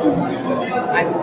I will.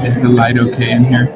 Is the light okay in here?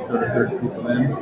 Sort of herd people in.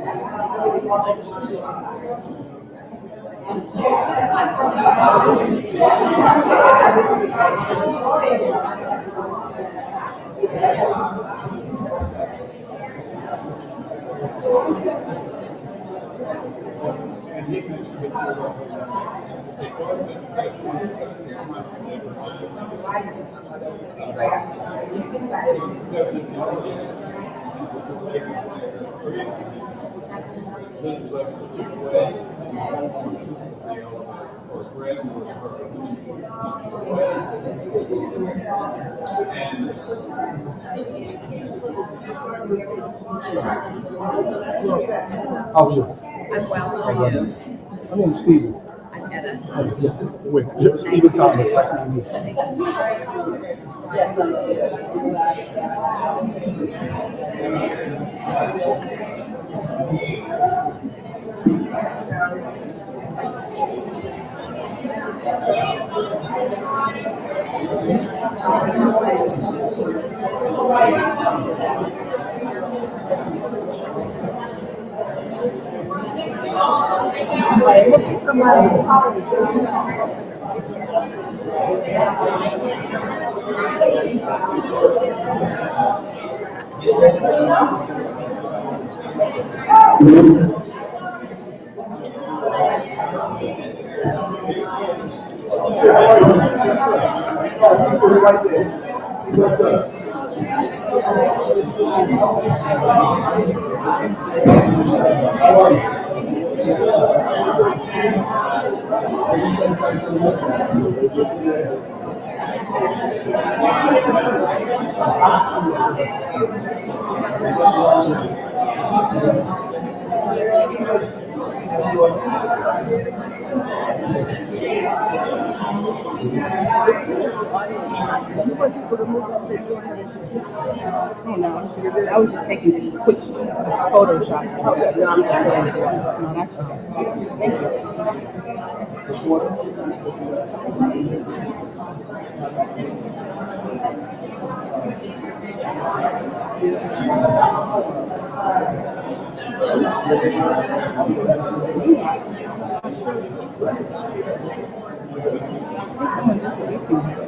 How are you? I'm well. How are you? My name's Steven. I'm Etta. Wait, Steven Thomas. Nice to meet you. Yes, I I'm looking for my colleague. Right there. Yes, sir. How are you? Oh no, I was just taking quick photo shots. Okay, no, I'm not saying it. No, that's okay. Thank you. I think someone just releasing her.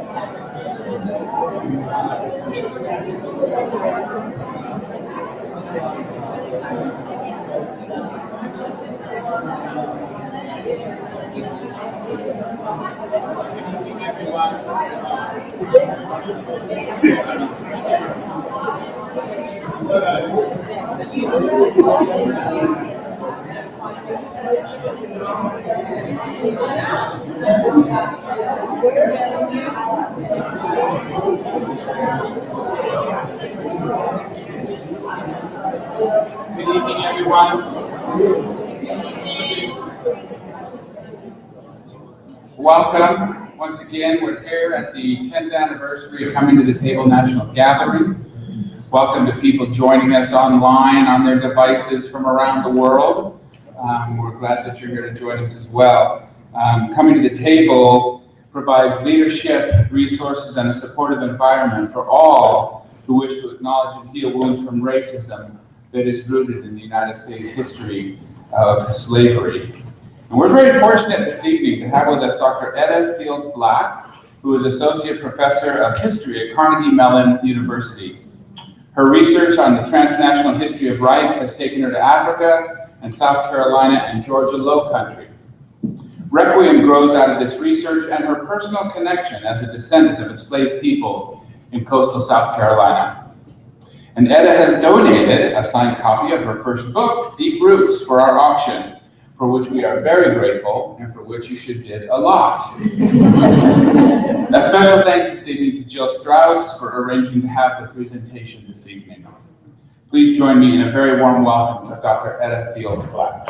Good evening, everyone. Welcome. Once again, we're here at the 10th anniversary of Coming to the Table National Gathering. Welcome to people joining us online on their devices from around the world. We're glad that you're here to join us as well. Coming to the Table provides leadership, resources, and a supportive environment for all who wish to acknowledge and heal wounds from racism that is rooted in the United States history of slavery. And we're very fortunate this evening to have with us Dr. Etta Fields Black, who is Associate Professor of History at Carnegie Mellon University. Her research on the transnational history of rice has taken her to Africa and South Carolina and Georgia Lowcountry. Requiem grows out of this research and her personal connection as a descendant of enslaved people in coastal South Carolina. And Etta has donated a signed copy of her first book, Deep Roots, for our auction, for which we are very grateful and for which you should bid a lot. A special thanks this evening to Jill Strauss for arranging to have the presentation this evening. Please join me in a very warm welcome to Dr. Etta Fields Black.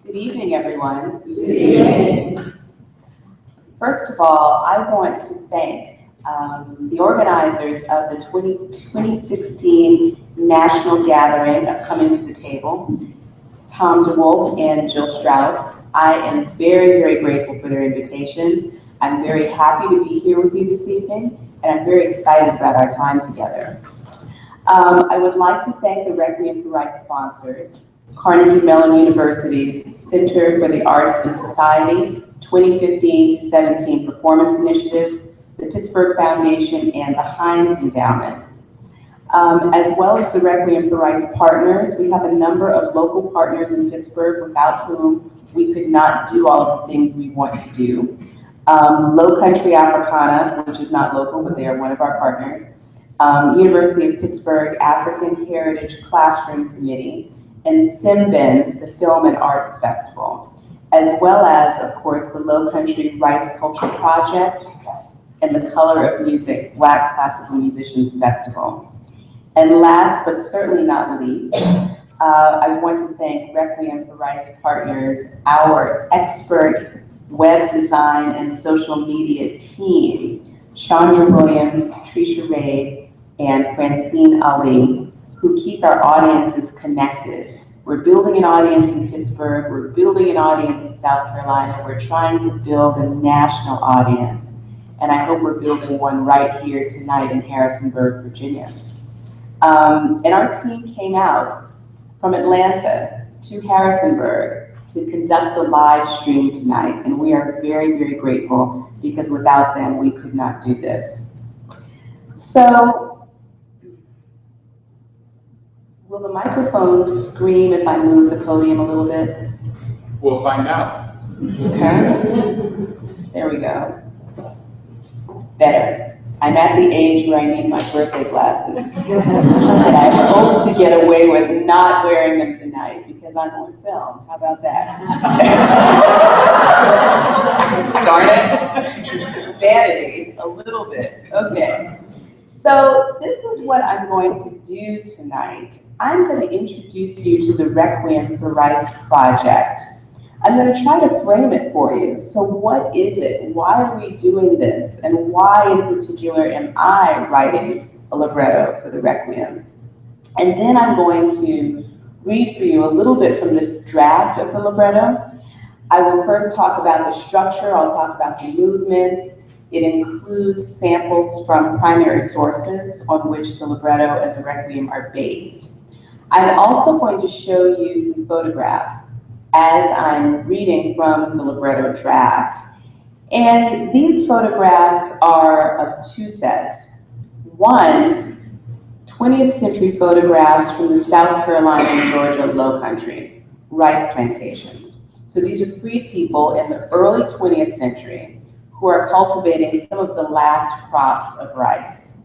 Good evening, everyone. Good evening. First of all, I want to thank the organizers of the 2016 National Gathering of Coming to the Table, Tom DeWolf and Jill Strauss. I am very, very grateful for their invitation. I'm very happy to be here with you this evening, and I'm very excited about our time together. I would like to thank the Requiem for Rice sponsors, Carnegie Mellon University's Center for the Arts and Society 2015-17 Performance Initiative, the Pittsburgh Foundation, and the Heinz Endowments. As well as the Requiem for Rice partners, we have a number of local partners in Pittsburgh without whom we could not do all of the things we want to do. Low Country Africana, which is not local, but they are one of our partners. University of Pittsburgh African Heritage Classroom Committee, and Simbin, the Film and Arts Festival, as well as, of course, the Low Country Rice Culture Project and the Color of Music Black Classical Musicians Festival. And last but certainly not least, I want to thank Requiem for Rice partners, our expert web design and social media team, Chandra Williams, Trisha Raid, and Francine Ali, who keep our audiences connected. We're building an audience in Pittsburgh, we're building an audience in South Carolina, we're trying to build a national audience. And I hope we're building one right here tonight in Harrisonburg, Virginia. And our team came out from Atlanta to Harrisonburg to conduct the live stream tonight. And we are very, very grateful because without them, we could not do this. So, will the microphone scream if I move the podium a little bit? We'll find out. Okay. There we go. Better. I'm at the age where I need my birthday glasses. And I hope to get away with not wearing them tonight because I'm on film. How about that? Darn it. Vanity, a little bit. Okay. So this is what I'm going to do tonight. I'm going to introduce you to the Requiem for Rice project. I'm going to try to frame it for you. So what is it? Why are we doing this? And why in particular am I writing a libretto for the Requiem? And then I'm going to read for you a little bit from the draft of the libretto. I will first talk about the structure. I'll talk about the movements. It includes samples from primary sources on which the libretto and the Requiem are based. I'm also going to show you some photographs as I'm reading from the libretto draft. And these photographs are of two sets. One, 20th century photographs from the South Carolina and Georgia low country, rice plantations. So these are freed people in the early 20th century who are cultivating some of the last crops of rice.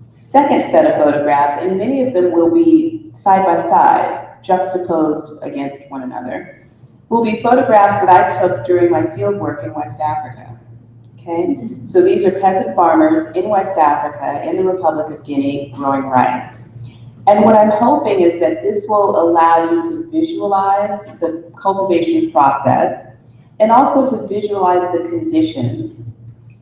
Second set of photographs, and many of them will be side by side, juxtaposed against one another, will be photographs that I took during my field work in West Africa. Okay? So these are peasant farmers in West Africa, in the Republic of Guinea, growing rice. And what I'm hoping is that this will allow you to visualize the cultivation process and also to visualize the conditions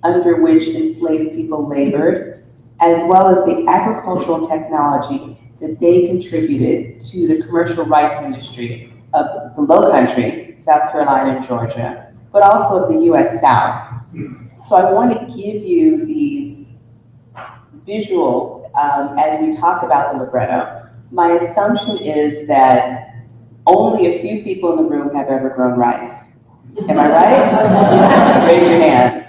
under which enslaved people labored, as well as the agricultural technology that they contributed to the commercial rice industry of the Low Country, South Carolina and Georgia, but also of the US South. So I want to give you these visuals as we talk about the libretto. My assumption is that only a few people in the room have ever grown rice. Am I right? Raise your hands.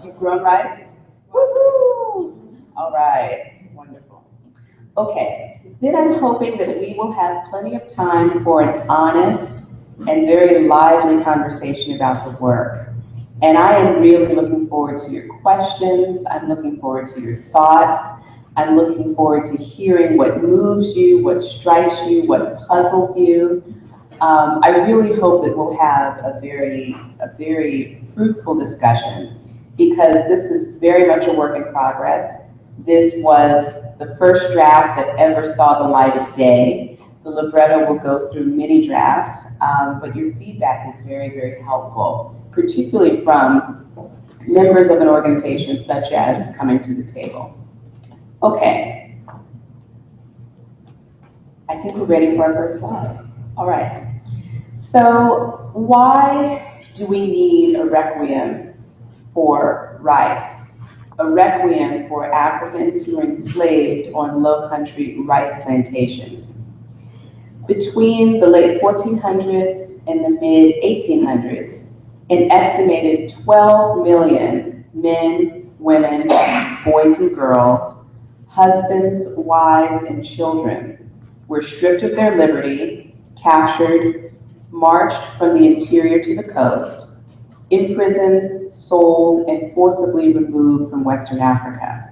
You've grown rice? Woohoo! All right, wonderful. Okay, then I'm hoping that we will have plenty of time for an honest and very lively conversation about the work. And I am really looking forward to your questions. I'm looking forward to your thoughts. I'm looking forward to hearing what moves you, what strikes you, what puzzles you. I really hope that we'll have a very fruitful discussion because this is very much a work in progress. This was the first draft that ever saw the light of day. The libretto will go through many drafts, but your feedback is very helpful, particularly from members of an organization such as Coming to the Table. Okay. I think we're ready for our first slide. All right. So why do we need a requiem for rice? A requiem for Africans who were enslaved on low country rice plantations. Between the late 1400s and the mid 1800s, an estimated 12 million men, women, boys and girls, husbands, wives, and children were stripped of their liberty, captured, marched from the interior to the coast, imprisoned, sold, and forcibly removed from Western Africa.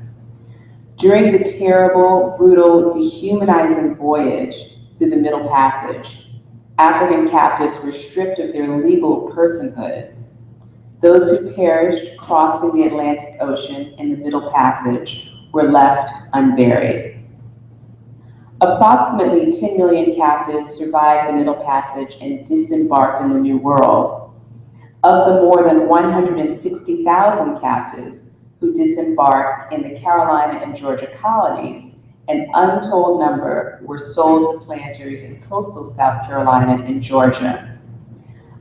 During the terrible, brutal, dehumanizing voyage through the Middle Passage, African captives were stripped of their legal personhood. Those who perished crossing the Atlantic Ocean in the Middle Passage were left unburied. Approximately 10 million captives survived the Middle Passage and disembarked in the New World. Of the more than 160,000 captives who disembarked in the Carolina and Georgia colonies, an untold number were sold to planters in coastal South Carolina and Georgia.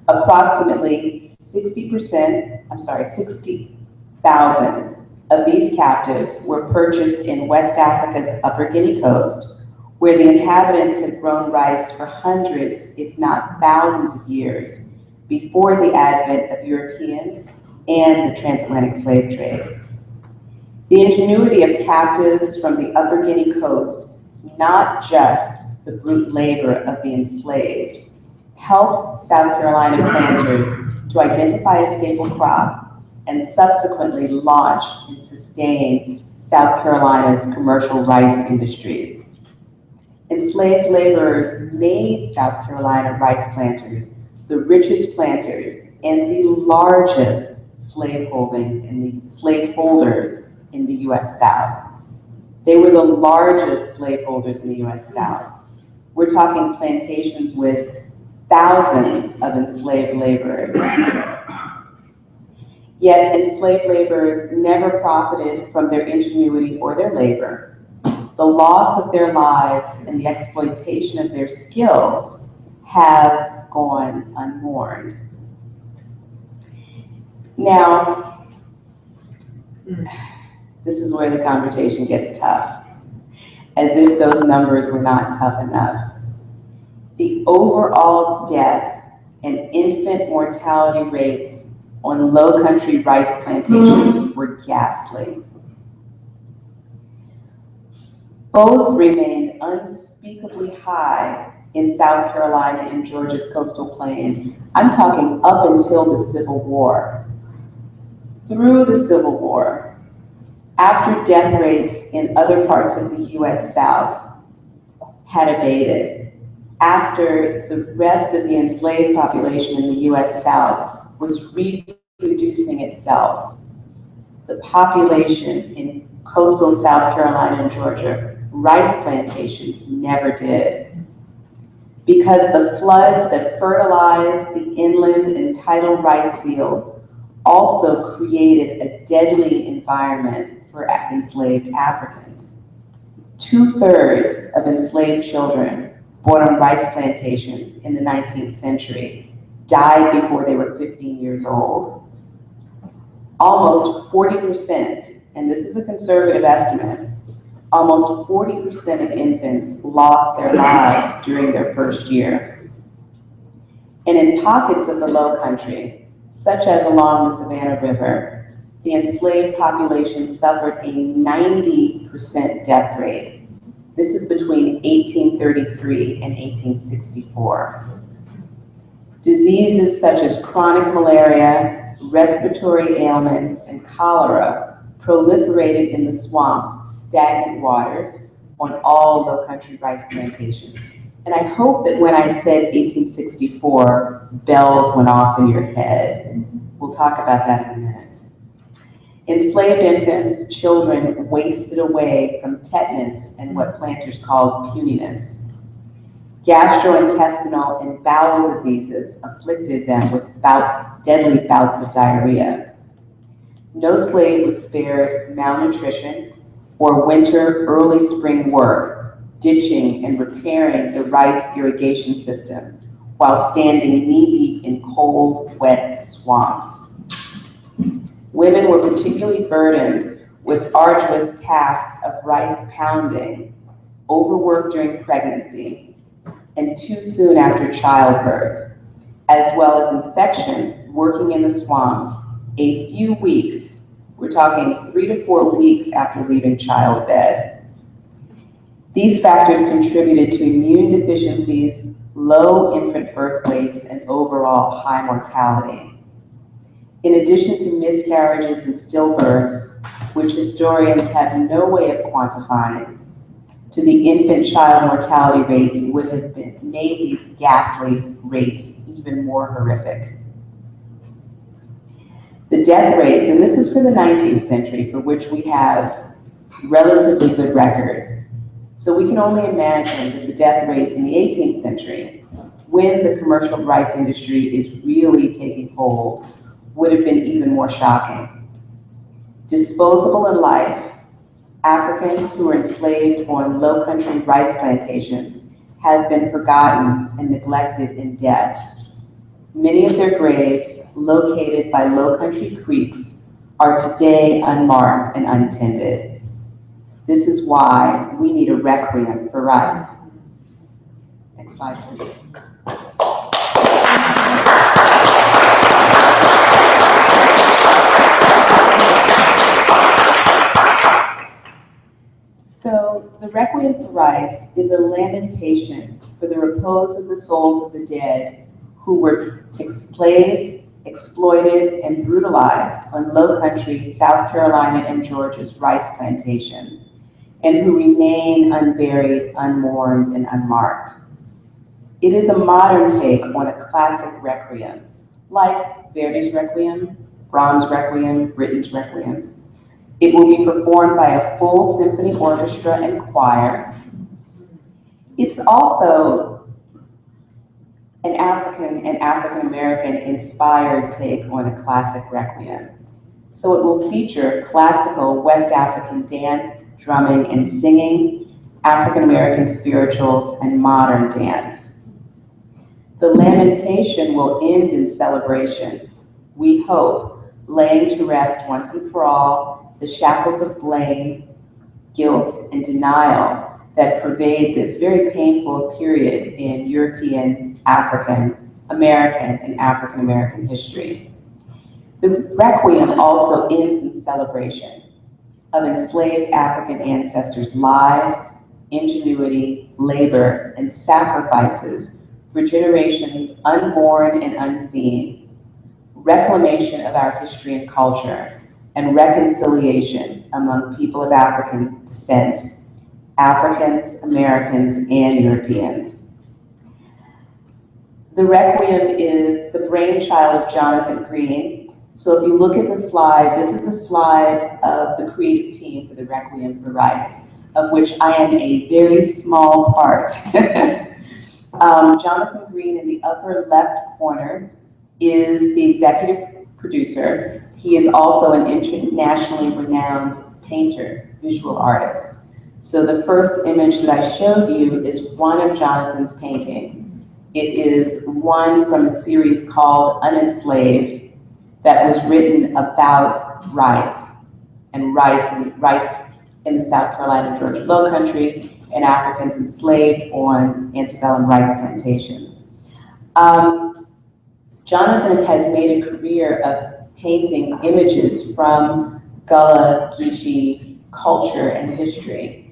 Approximately 60,000 of these captives were purchased in West Africa's Upper Guinea coast, where the inhabitants had grown rice for hundreds, if not thousands of years, before the advent of Europeans and the transatlantic slave trade. The ingenuity of captives from the Upper Guinea coast, not just the brute labor of the enslaved, helped South Carolina planters to to identify a staple crop and subsequently launch and sustain South Carolina's commercial rice industries. Enslaved laborers made South Carolina rice planters the richest planters and the largest slaveholders in the U.S. South. They were the largest slaveholders in the U.S. South. We're talking plantations with thousands of enslaved laborers. Yet enslaved laborers never profited from their ingenuity or their labor. The loss of their lives and the exploitation of their skills have gone unmourned. Now, this is where the conversation gets tough, as if those numbers were not tough enough. The overall death and infant mortality rates on low-country rice plantations were ghastly. Both remained unspeakably high in South Carolina and Georgia's coastal plains. I'm talking up until the Civil War. Through the Civil War, after death rates in other parts of the U.S. South had abated, after the rest of the enslaved population in the U.S. South was reproducing itself, the population in coastal South Carolina and Georgia, rice plantations never did. Because the floods that fertilized the inland and tidal rice fields also created a deadly environment for enslaved Africans. 2/3 of enslaved children born on rice plantations in the 19th century died before they were 15 years old. Almost 40%, and this is a conservative estimate, almost 40% of infants lost their lives during their first year. And in pockets of the Low Country, such as along the Savannah River, the enslaved population suffered a 90% death rate. This is between 1833 and 1864. Diseases such as chronic malaria, respiratory ailments, and cholera proliferated in the swamps, stagnant waters on all low-country rice plantations. And I hope that when I said 1864, bells went off in your head. We'll talk about that in a minute. Enslaved infants, children wasted away from tetanus and what planters called puniness. Gastrointestinal and bowel diseases afflicted them with deadly bouts of diarrhea. No slave was spared malnutrition or winter early spring work, ditching and repairing the rice irrigation system while standing knee-deep in cold, wet swamps. Women were particularly burdened with arduous tasks of rice pounding, overwork during pregnancy, and too soon after childbirth, as well as infection working in the swamps a few weeks, we're talking 3 to 4 weeks after leaving childbed. These factors contributed to immune deficiencies, low infant birth weights, and overall high mortality. In addition to miscarriages and stillbirths, which historians have no way of quantifying, to the infant-child mortality rates would have made these ghastly rates even more horrific. The death rates, and this is for the 19th century, for which we have relatively good records. So we can only imagine that the death rates in the 18th century, when the commercial rice industry is really taking hold, would have been even more shocking. Disposable in life, Africans who were enslaved on low-country rice plantations have been forgotten and neglected in death. Many of their graves, located by low-country creeks, are today unmarked and untended. This is why we need a requiem for rice. Next slide, please. So the Requiem for Rice is a lamentation for the repose of the souls of the dead who were enslaved exploited and brutalized on Low Country, South Carolina, and Georgia's rice plantations, and who remain unburied, unmourned, and unmarked. It is a modern take on a classic requiem, like Verdi's Requiem, Brahms' Requiem, Britten's Requiem. It will be performed by a full symphony orchestra and choir. It's also an African-American inspired take on a classic requiem. So it will feature classical West African dance, drumming, and singing, African-American spirituals, and modern dance. The lamentation will end in celebration, we hope, laying to rest once and for all the shackles of blame, guilt, and denial that pervade this very painful period in European, African, American, and African American history. The Requiem also ends in celebration of enslaved African ancestors' lives, ingenuity, labor, and sacrifices for generations unborn and unseen, reclamation of our history and culture, and reconciliation among people of African descent, Africans, Americans, and Europeans. The Requiem is the brainchild of Jonathan Green. So if you look at the slide, this is a slide of the creative team for the Requiem for Rice, of which I am a very small part. Jonathan Green in the upper left corner is the executive producer. He is also an internationally renowned painter, visual artist. So the first image that I showed you is one of Jonathan's paintings. It is one from a series called Unenslaved that was written about rice and rice in the South Carolina, Georgia Low Country, and Africans enslaved on antebellum rice plantations. Jonathan has made a career of painting images from Gullah Geechee culture and history.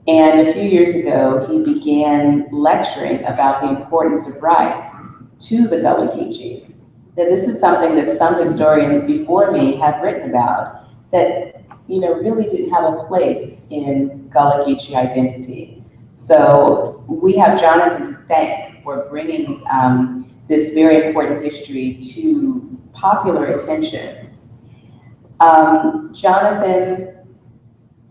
And a few years ago, he began lecturing about the importance of rice to the Gullah Geechee. Now, this is something that some historians before me have written about, that really didn't have a place in Gullah Geechee identity. So we have Jonathan to thank for bringing this very important history to popular attention. Jonathan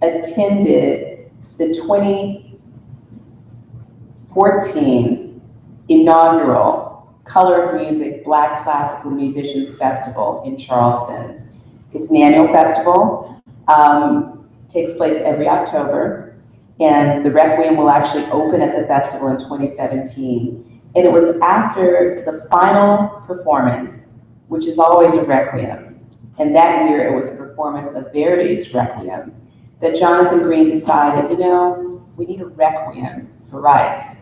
attended the 2014 inaugural Color of Music Black Classical Musicians Festival in Charleston. It's an annual festival, takes place every October, and the Requiem will actually open at the festival in 2017. And it was after the final performance, which is always a Requiem, and that year it was a performance of Verdi's Requiem, that Jonathan Green decided, we need a Requiem for Rice.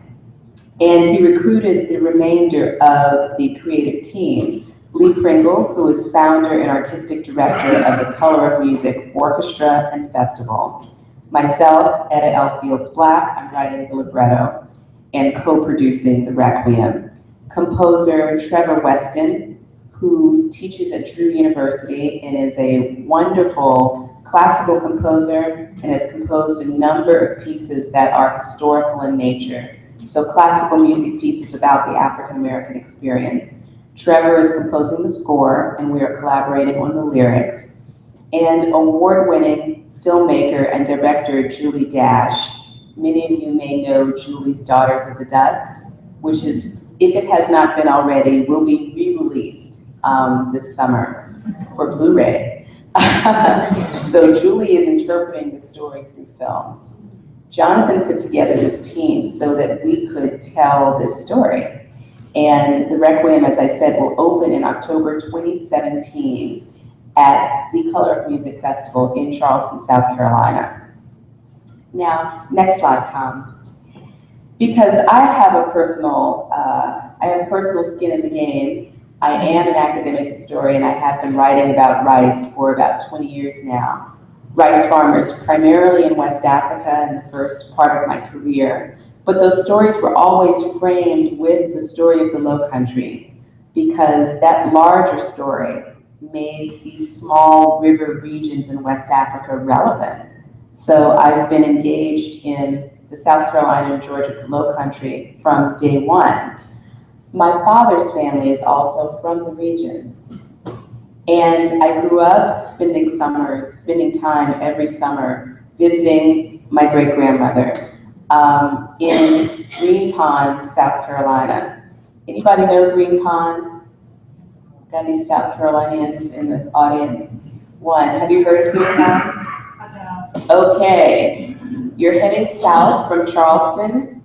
And he recruited the remainder of the creative team, Lee Pringle, who is founder and artistic director of the Color of Music Orchestra and Festival. Myself, Etta L. Fields Black, I'm writing the libretto and co-producing the Requiem. Composer Trevor Weston, who teaches at Drew University and is a wonderful classical composer and has composed a number of pieces that are historical in nature. So classical music pieces about the African American experience. Trevor is composing the score, and we are collaborating on the lyrics. And award-winning filmmaker and director Julie Dash. Many of you may know Julie's Daughters of the Dust, which is, if it has not been already, will be re-released this summer for Blu-ray. So Julie is interpreting the story through film. Jonathan put together this team so that we could tell this story. And the Requiem, as I said, will open in October 2017 at the Color of Music Festival in Charleston, South Carolina. Now, next slide, Tom. Because I have personal skin in the game. I am an academic historian. I have been writing about rice for about 20 years now. Rice farmers, primarily in West Africa in the first part of my career. But those stories were always framed with the story of the Low Country, because that larger story made these small river regions in West Africa relevant. So I've been engaged in the South Carolina and Georgia Low Country from day one. My father's family is also from the region. And I grew up spending time every summer visiting my great-grandmother in Green Pond, South Carolina. Anybody know Green Pond? Got any South Carolinians in the audience? One. Have you heard of Green Pond? Okay. You're heading south from Charleston.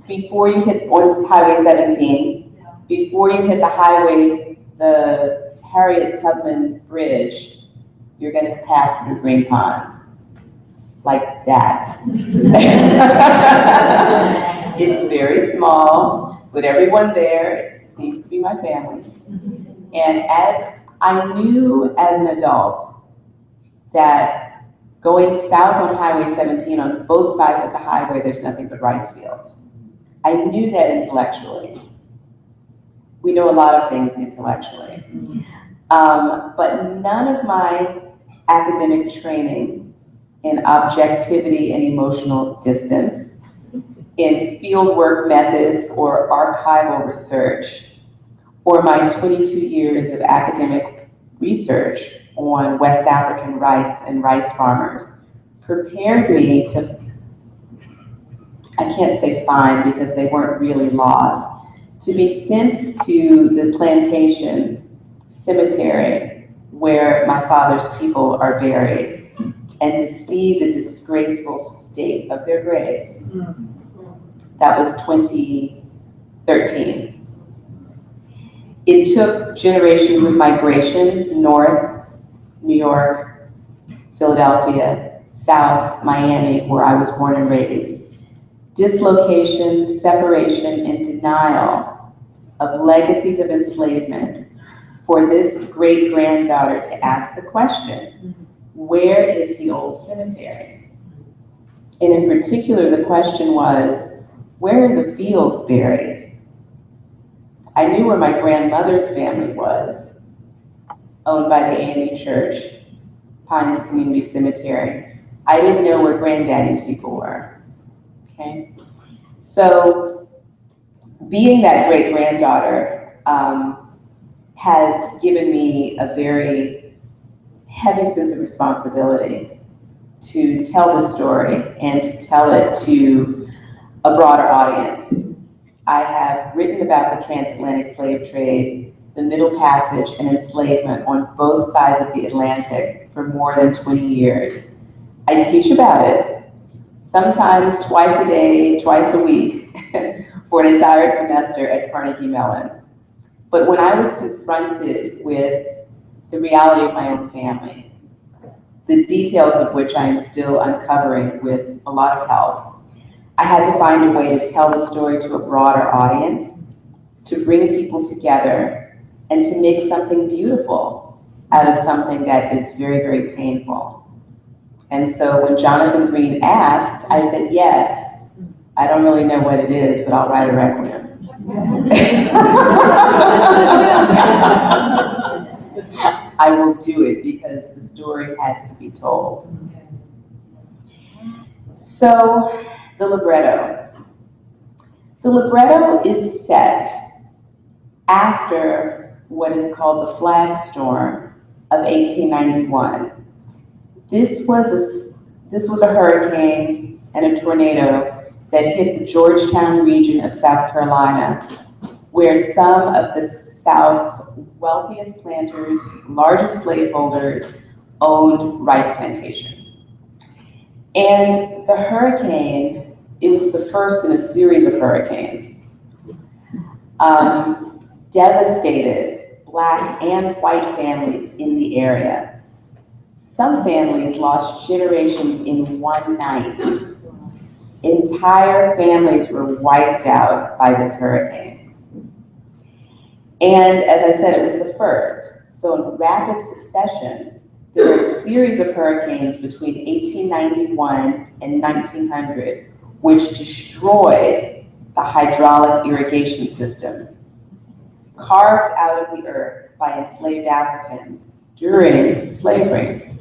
Before you hit on Highway 17, before you hit the Harriet Tubman Bridge, you're going to pass through Green Pond. Like that. It's very small, but everyone there seems to be my family. And as I knew as an adult that going south on Highway 17 on both sides of the highway, there's nothing but rice fields. I knew that intellectually. We know a lot of things intellectually. But none of my academic training in objectivity and emotional distance, in fieldwork methods or archival research, or my 22 years of academic research on West African rice and rice farmers prepared me to, I can't say find because they weren't really lost, to be sent to the plantation cemetery where my father's people are buried and to see the disgraceful state of their graves. That was 2013. It took generations of migration north, New York, Philadelphia, south, Miami, where I was born and raised. Dislocation, separation, and denial of legacies of enslavement for this great-granddaughter to ask the question, where is the old cemetery? And in particular, the question was, where are the fields buried? I knew where my grandmother's family was, owned by the AME Church, Pines Community Cemetery. I didn't know where granddaddy's people were, okay? So being that great-granddaughter has given me a very heavy sense of responsibility to tell the story and to tell it to a broader audience. I have written about the transatlantic slave trade, the Middle Passage, and enslavement on both sides of the Atlantic for more than 20 years. I teach about it, sometimes twice a day, twice a week, for an entire semester at Carnegie Mellon. But when I was confronted with the reality of my own family, the details of which I am still uncovering with a lot of help, I had to find a way to tell the story to a broader audience, to bring people together, and to make something beautiful out of something that is very, very painful. And so when Jonathan Green asked, I said, yes, I don't really know what it is, but I'll write a Requiem. I will do it because the story has to be told. So, the libretto. The libretto is set after what is called the flag storm of 1891. This was a hurricane and a tornado that hit the Georgetown region of South Carolina, where some of the South's wealthiest planters, largest slaveholders, owned rice plantations. And the hurricane, it was the first in a series of hurricanes, devastated Black and white families in the area. Some families lost generations in one night. Entire families were wiped out by this hurricane. And as I said, it was the first. So in rapid succession, there were a series of hurricanes between 1891 and 1900, which destroyed the hydraulic irrigation system. carved out of the earth by enslaved Africans during slavery.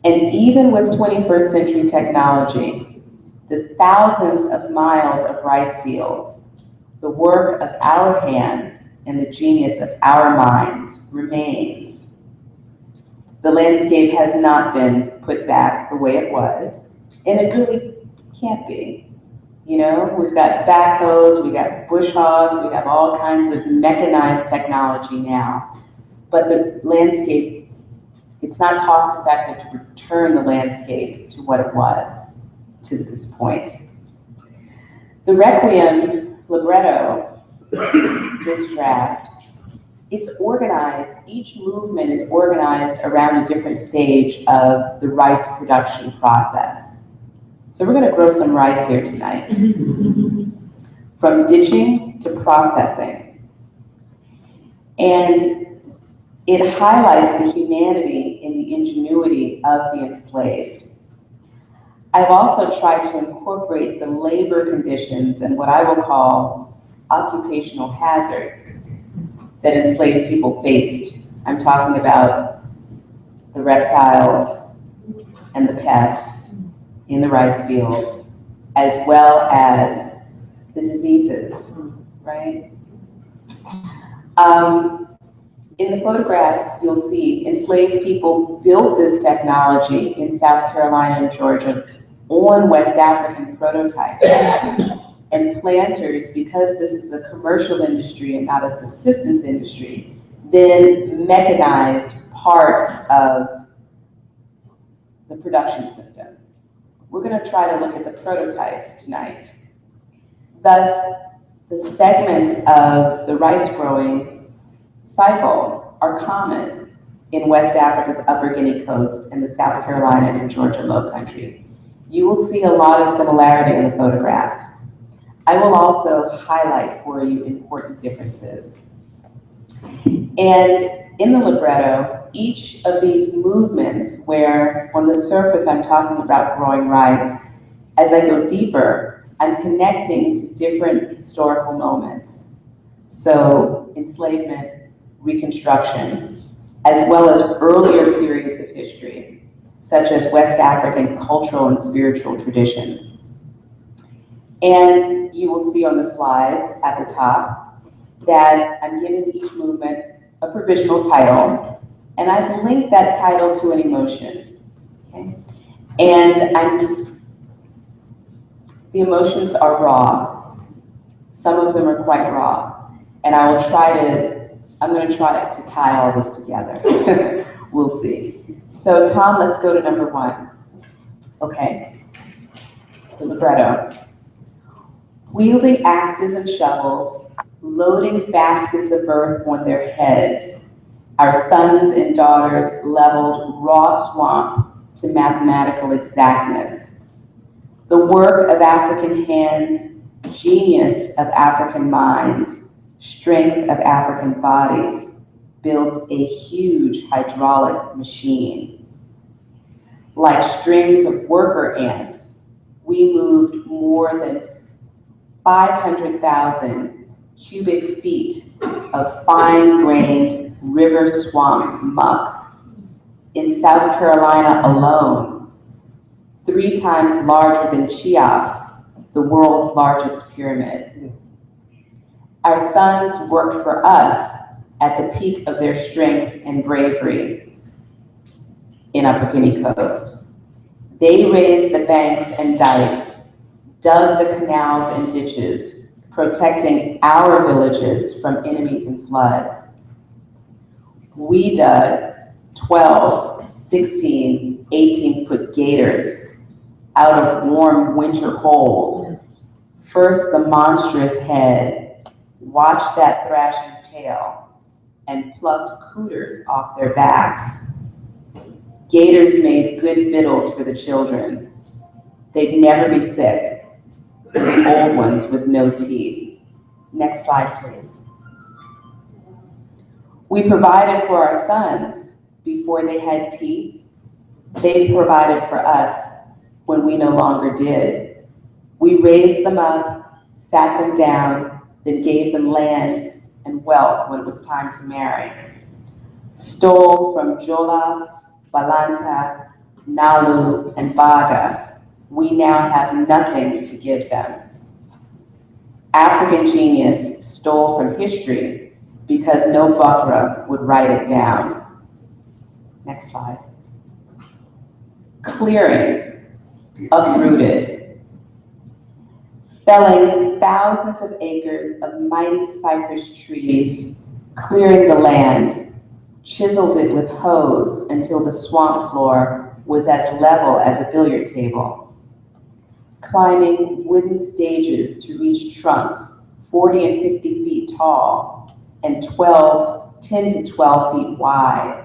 And even with 21st century technology, the thousands of miles of rice fields, the work of our hands, and the genius of our minds remains. The landscape has not been put back the way it was, and it really can't be. You know, we've got backhoes, we got bush hogs, we have all kinds of mechanized technology now. But the landscape, it's not cost effective to return the landscape to what it was to this point. The Requiem libretto, this draft, it's organized, each movement is organized around a different stage of the rice production process. So we're going to grow some rice here tonight. From ditching to processing. And it highlights the humanity and the ingenuity of the enslaved. I've also tried to incorporate the labor conditions and what I will call occupational hazards that enslaved people faced. I'm talking about the reptiles and the pests in the rice fields, as well as the diseases, right? In the photographs, you'll see enslaved people built this technology in South Carolina and Georgia on West African prototypes. And planters, because this is a commercial industry and not a subsistence industry, then mechanized parts of the production system. We're going to try to look at the prototypes tonight. Thus, the segments of the rice growing cycle are common in West Africa's Upper Guinea Coast and the South Carolina and Georgia Low Country. You will see a lot of similarity in the photographs. I will also highlight for you important differences. And in the libretto, each of these movements where on the surface I'm talking about growing rice, as I go deeper, I'm connecting to different historical moments. So enslavement, Reconstruction, as well as earlier periods of history, such as West African cultural and spiritual traditions. And you will see on the slides at the top that I'm giving each movement a provisional title, and I've linked that title to an emotion. Okay? And the emotions are raw. Some of them are quite raw, and I'm going to try to tie all this together. We'll see. So Tom, let's go to number 1. Okay, the libretto. Wielding axes and shovels, loading baskets of earth on their heads, our sons and daughters leveled raw swamp to mathematical exactness. The work of African hands, genius of African minds, strength of African bodies, built a huge hydraulic machine. Like strings of worker ants, we moved more than 500,000 cubic feet of fine-grained river swamp muck. In South Carolina alone, 3 times larger than Cheops, the world's largest pyramid. Our sons worked for us at the peak of their strength and bravery in Upper Guinea Coast. They raised the banks and dikes, dug the canals and ditches, protecting our villages from enemies and floods. We dug 12, 16, 18-foot gators out of warm winter holes. First the monstrous head, watched that thrashing tail, and plucked cooters off their backs. Gators made good victuals for the children. They'd never be sick. The old ones with no teeth. Next slide, please. We provided for our sons before they had teeth. They provided for us when we no longer did. We raised them up, sat them down, then gave them land and wealth when it was time to marry. Stole from Jola, Balanta, Nalu, and Baga, we now have nothing to give them. African genius stole from history because no Bakra would write it down. Next slide. Clearing, uprooted, felling thousands of acres of mighty cypress trees, clearing the land, chiseled it with hoes until the swamp floor was as level as a billiard table, climbing wooden stages to reach trunks 40 and 50 feet tall and 10 to 12 feet wide.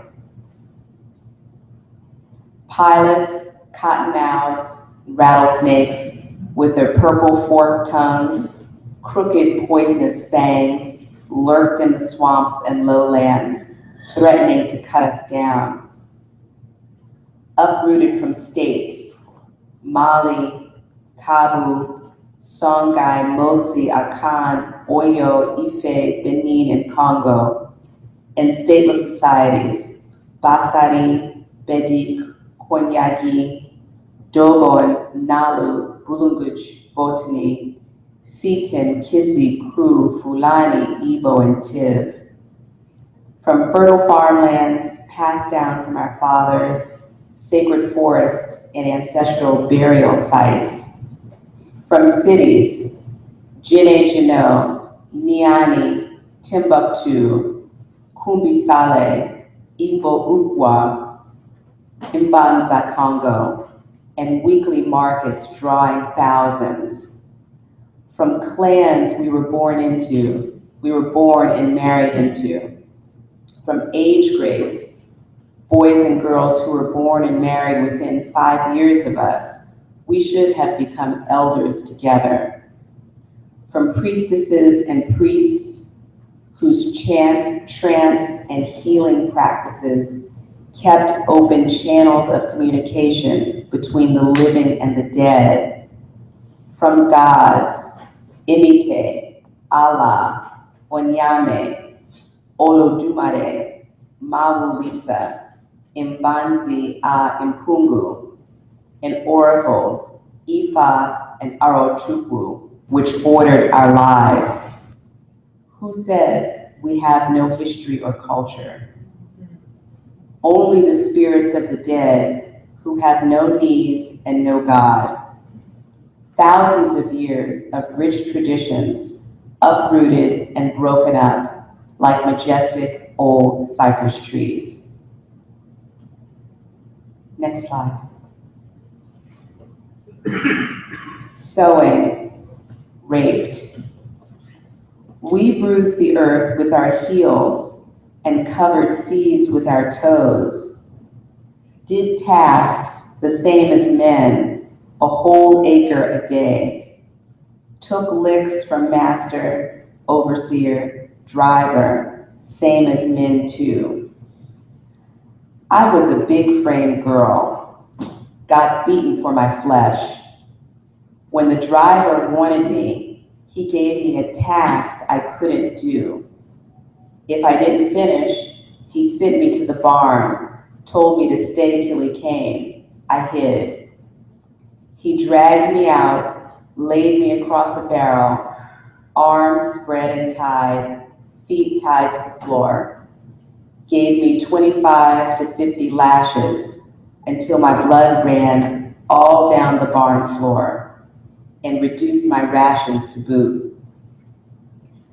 Pilots, cottonmouths, rattlesnakes with their purple forked tongues, crooked poisonous fangs, lurked in the swamps and lowlands, threatening to cut us down. Uprooted from states, Mali, Kabu, Songhai, Mosi, Akan, Oyo, Ife, Benin, and Congo, and stateless societies, Basari, Bedik, Konyagi, Dogon, Nalu, Bulunguch, Botany, Sitin, Kisi, Kru, Fulani, Igbo, and Tiv. From fertile farmlands passed down from our fathers, sacred forests, and ancestral burial sites. From cities, Jine Jino, Niani, Timbuktu, Kumbisale, Igbo Ukwa, Mbanza, Congo, and weekly markets drawing thousands. From clans we were born and married into. From age grades, boys and girls who were born and married within 5 years of us, we should have become elders together. From priestesses and priests whose chant, trance, and healing practices kept open channels of communication between the living and the dead. From gods, Imite, Allah, Onyame, Olodumare, Mawulisa, Mbanzi a Impungu, and oracles, Ifa and Arochukwu, which ordered our lives. Who says we have no history or culture? Only the spirits of the dead who have no knees and no God. Thousands of years of rich traditions uprooted and broken up like majestic old cypress trees. Next slide. Sowing, raped. We bruised the earth with our heels and covered seeds with our toes. Did tasks the same as men, a whole acre a day. Took licks from master, overseer, driver, same as men too. I was a big frame girl, got beaten for my flesh. When the driver wanted me, he gave me a task I couldn't do. If I didn't finish, he sent me to the barn, told me to stay till he came. I hid. He dragged me out, laid me across a barrel, arms spread and tied, feet tied to the floor. Gave me 25 to 50 lashes until my blood ran all down the barn floor and reduced my rations to boot.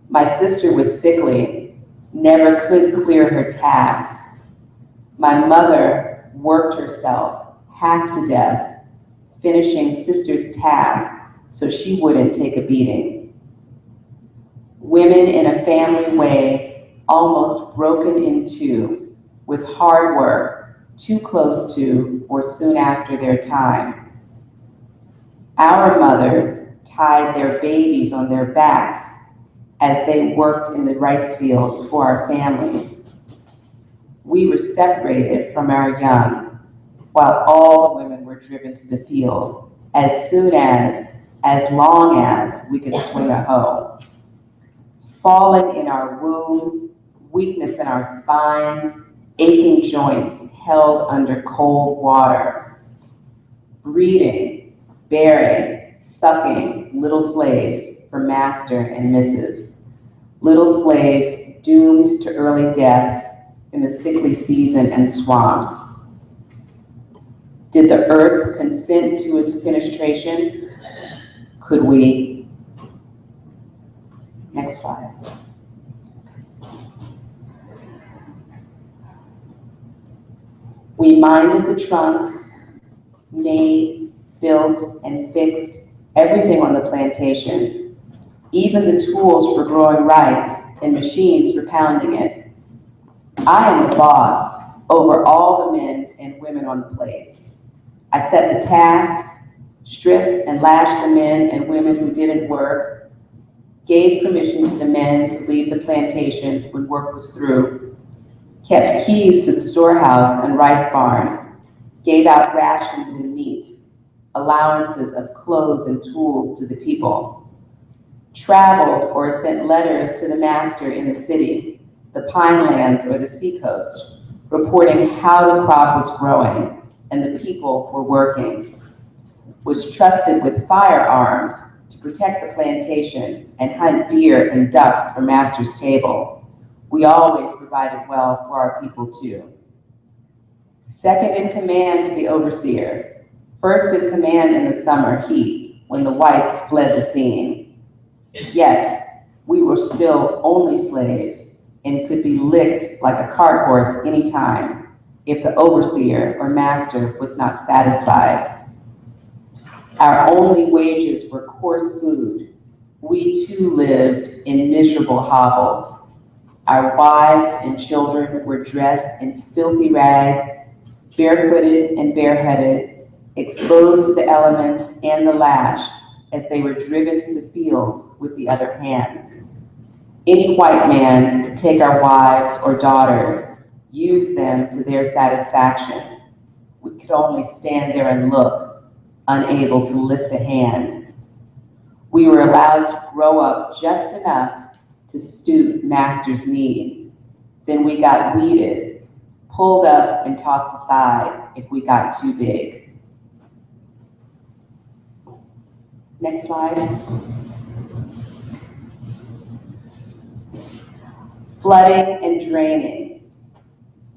My sister was sickly, never could clear her task. My mother worked herself half to death, finishing sister's task so she wouldn't take a beating. Women in a family way, almost broken in two, with hard work, too close to or soon after their time. Our mothers tied their babies on their backs as they worked in the rice fields for our families. We were separated from our young, while all the women were driven to the field as long as we could swing a hoe. falling in our wombs, weakness in our spines, aching joints held under cold water, breeding, bearing, sucking little slaves for master and missus, little slaves doomed to early deaths in the sickly season and swamps. Did the earth consent to its penetration? Could we? Next slide. We minded the trunks, made, built, and fixed everything on the plantation, even the tools for growing rice and machines for pounding it. I am the boss over all the men and women on the place. I set the tasks, stripped and lashed the men and women who didn't work, gave permission to the men to leave the plantation when work was through, kept keys to the storehouse and rice barn, gave out rations and meat, allowances of clothes and tools to the people, traveled or sent letters to the master in the city, the pinelands or the seacoast, reporting how the crop was growing and the people were working, was trusted with firearms to protect the plantation and hunt deer and ducks for master's table. We always provided well for our people too. Second in command to the overseer, first in command in the summer heat when the whites fled the scene. Yet, we were still only slaves and could be licked like a cart horse anytime if the overseer or master was not satisfied. Our only wages were coarse food. We too lived in miserable hovels. Our wives and children were dressed in filthy rags, barefooted and bareheaded, exposed to the elements and the lash as they were driven to the fields with the other hands. Any white man could take our wives or daughters, use them to their satisfaction. We could only stand there and look, unable to lift a hand. We were allowed to grow up just enough to suit master's needs. Then we got weeded, pulled up and tossed aside if we got too big. Next slide. Flooding and draining,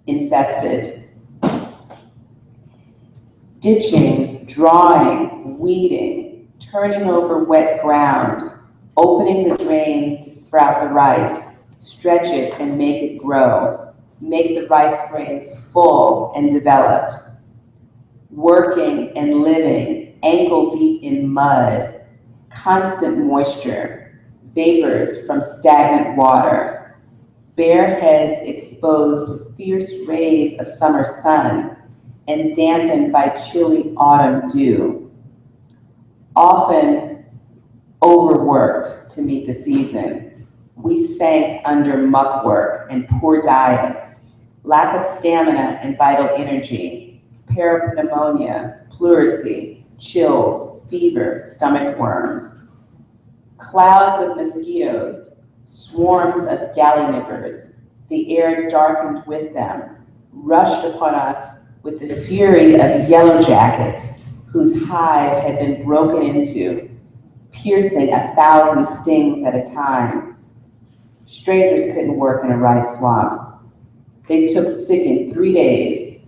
infested. Ditching, drawing, weeding, turning over wet ground, opening the drains to sprout the rice, stretch it and make it grow, make the rice grains full and developed. Working and living ankle deep in mud, constant moisture, vapors from stagnant water, bare heads exposed to fierce rays of summer sun and dampened by chilly autumn dew. Often overworked to meet the season, we sank under muck work and poor diet, lack of stamina and vital energy, parapneumonia, pleurisy, chills, fever, stomach worms. Clouds of mosquitoes, swarms of gallinippers, the air darkened with them, rushed upon us with the fury of yellow jackets whose hive had been broken into, piercing 1,000 stings at a time. Strangers couldn't work in a rice swamp. They took sick in 3 days.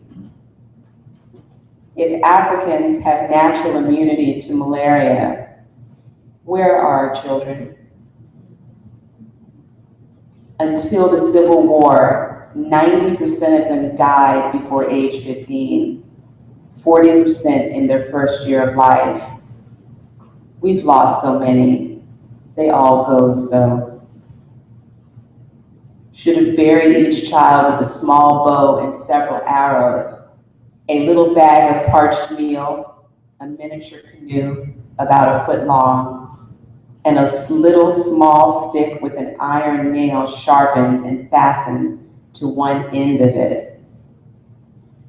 If Africans have natural immunity to malaria, where are our children? Until the Civil War, 90% of them died before age 15, 40% in their first year of life. We've lost so many. They all go so. Should have buried each child with a small bow and several arrows, a little bag of parched meal, a miniature canoe about a foot long, and a little small stick with an iron nail sharpened and fastened to one end of it.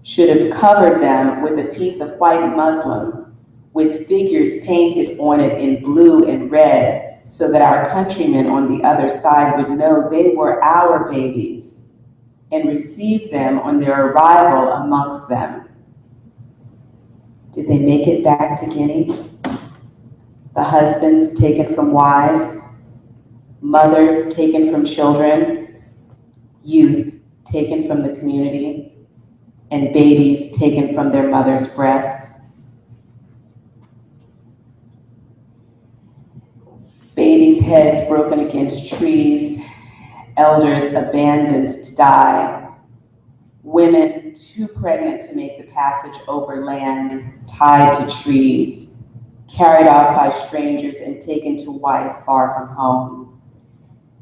Should have covered them with a piece of white muslin with figures painted on it in blue and red so that our countrymen on the other side would know they were our babies and receive them on their arrival amongst them. Did they make it back to Guinea? The husbands taken from wives, mothers taken from children, youth taken from the community, and babies taken from their mothers' breasts. Babies' heads broken against trees, elders abandoned to die, women too pregnant to make the passage over land, tied to trees, carried off by strangers and taken to wife far from home.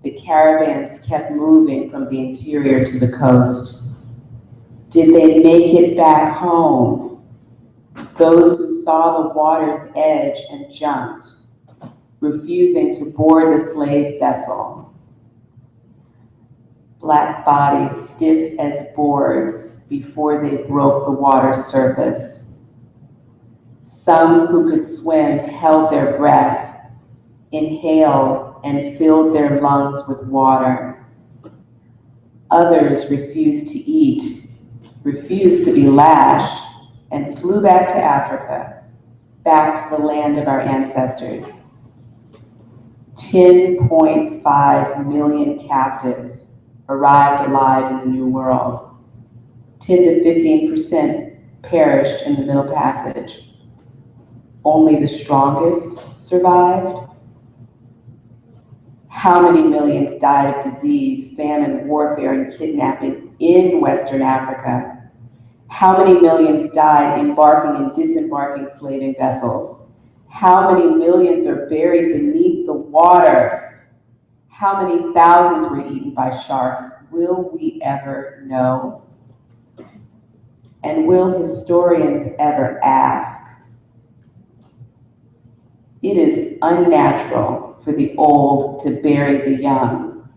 The caravans kept moving from the interior to the coast. Did they make it back home? Those who saw the water's edge and jumped, refusing to board the slave vessel. Black bodies stiff as boards before they broke the water's surface. Some who could swim held their breath, inhaled and filled their lungs with water. Others refused to eat, refused to be lashed, and flew back to Africa, back to the land of our ancestors. 10.5 million captives arrived alive in the New World. 10 to 15% perished in the Middle Passage. Only the strongest survived. How many millions died of disease, famine, warfare, and kidnapping in Western Africa? How many millions died embarking and disembarking slaving vessels? How many millions are buried beneath the water? How many thousands were eaten by sharks? Will we ever know? And will historians ever ask? It is unnatural for the old to bury the young,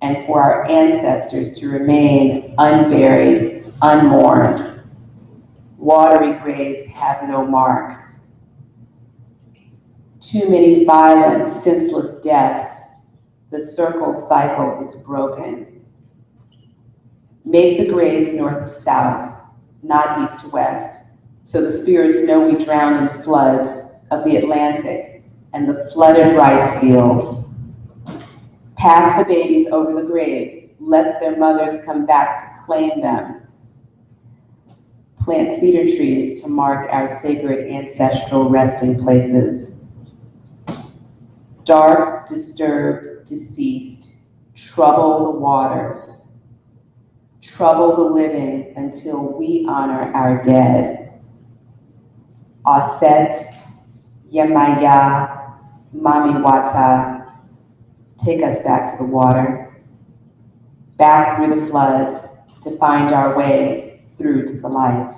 and for our ancestors to remain unburied, unmourned. Watery graves have no marks. Too many violent, senseless deaths. The circle cycle is broken. Make the graves north to south, not east to west, so the spirits know we drowned in the floods of the Atlantic and the flooded rice fields. Pass the babies over the graves, lest their mothers come back to claim them. Plant cedar trees to mark our sacred ancestral resting places. Dark, disturbed, deceased, trouble the waters. Trouble the living until we honor our dead. Aset, Yemaya, Mamiwata, take us back to the water, back through the floods to find our way through to the light.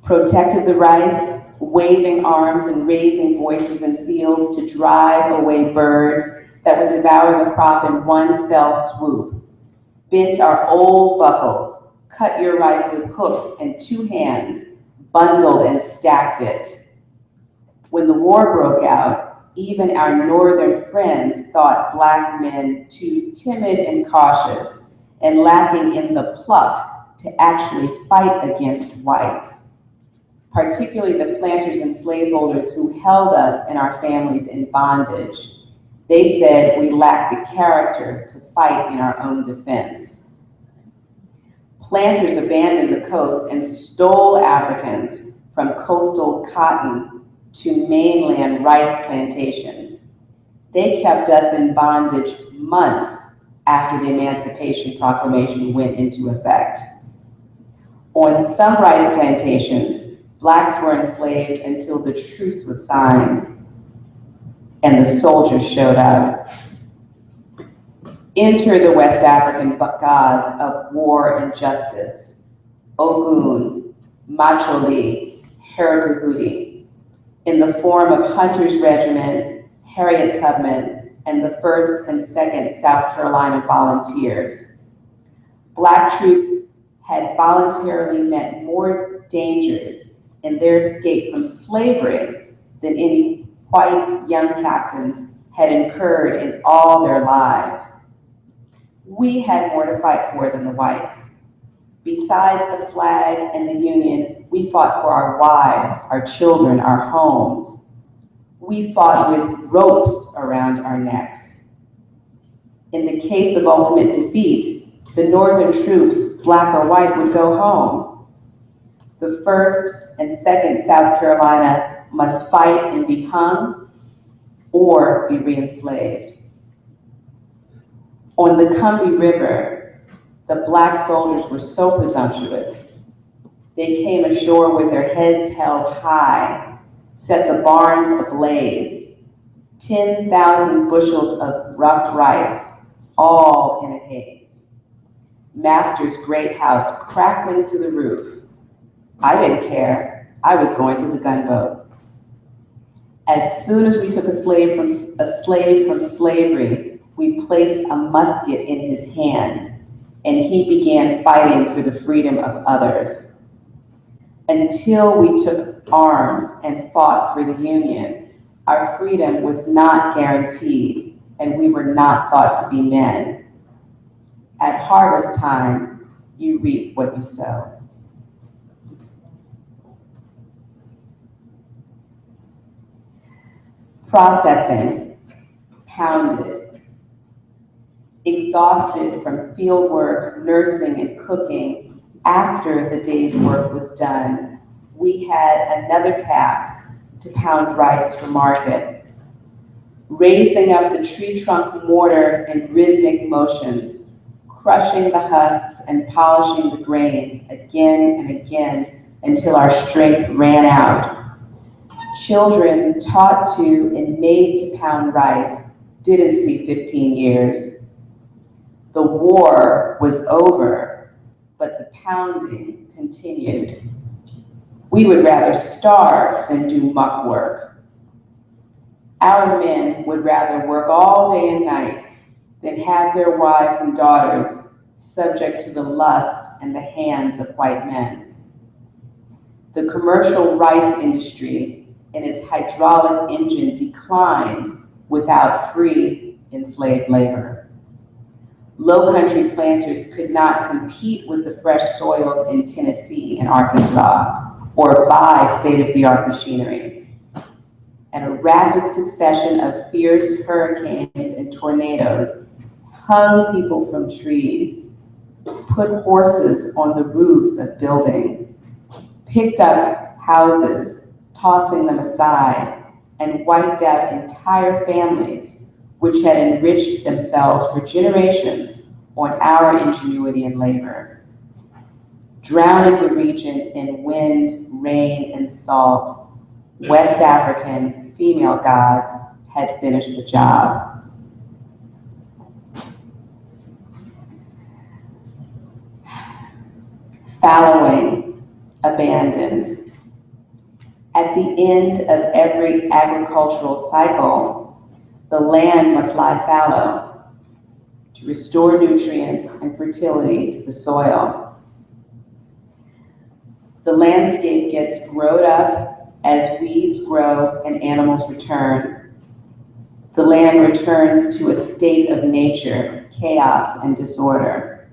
Protected the rice, waving arms and raising voices in fields to drive away birds that would devour the crop in one fell swoop. Bent our old buckles, cut your rice with hooks and 2 hands, bundled and stacked it. When the war broke out, even our northern friends thought Black men too timid and cautious and lacking in the pluck to actually fight against whites, particularly the planters and slaveholders who held us and our families in bondage. They said we lacked the character to fight in our own defense. Planters abandoned the coast and stole Africans from coastal cotton to mainland rice plantations. They kept us in bondage months after the Emancipation Proclamation went into effect. On some rice plantations, Blacks were enslaved until the truce was signed and the soldiers showed up. Enter the West African gods of war and justice: Ogun, Macholi, Heracahudi, in the form of Hunter's Regiment, Harriet Tubman, and the 1st and 2nd South Carolina Volunteers. Black troops had voluntarily met more dangers in their escape from slavery than any white young captains had incurred in all their lives. We had more to fight for than the whites. Besides the flag and the Union, we fought for our wives, our children, our homes. We fought with ropes around our necks. In the case of ultimate defeat, the Northern troops, black or white, would go home. The 1st and 2nd South Carolina must fight and be hung or be re-enslaved. On the Combahee River, the black soldiers were so presumptuous. They came ashore with their heads held high, set the barns ablaze, 10,000 bushels of rough rice, all in a haze. Master's great house crackling to the roof. I didn't care. I was going to the gunboat. As soon as we took a slave from slavery, we placed a musket in his hand, and he began fighting for the freedom of others. Until we took arms and fought for the Union, our freedom was not guaranteed, and we were not thought to be men. At harvest time, you reap what you sow. Processing, pounded, exhausted from field work, nursing, and cooking. After the day's work was done, we had another task: to pound rice for market. Raising up the tree trunk mortar in rhythmic motions, crushing the husks and polishing the grains again and again until our strength ran out. Children taught to and made to pound rice didn't see 15 years. The war was over, but the pounding continued. We would rather starve than do muck work. Our men would rather work all day and night than have their wives and daughters subject to the lust and the hands of white men. The commercial rice industry and its hydraulic engine declined without free enslaved labor. Low-country planters could not compete with the fresh soils in Tennessee and Arkansas or buy state-of-the-art machinery. And a rapid succession of fierce hurricanes and tornadoes hung people from trees, put horses on the roofs of buildings, picked up houses, tossing them aside, and wiped out entire families which had enriched themselves for generations on our ingenuity and labor, drowning the region in wind, rain, and salt. West African female gods had finished the job. Fallowing, abandoned. At the end of every agricultural cycle, the land must lie fallow to restore nutrients and fertility to the soil. The landscape gets growed up as weeds grow and animals return. The land returns to a state of nature, chaos, and disorder.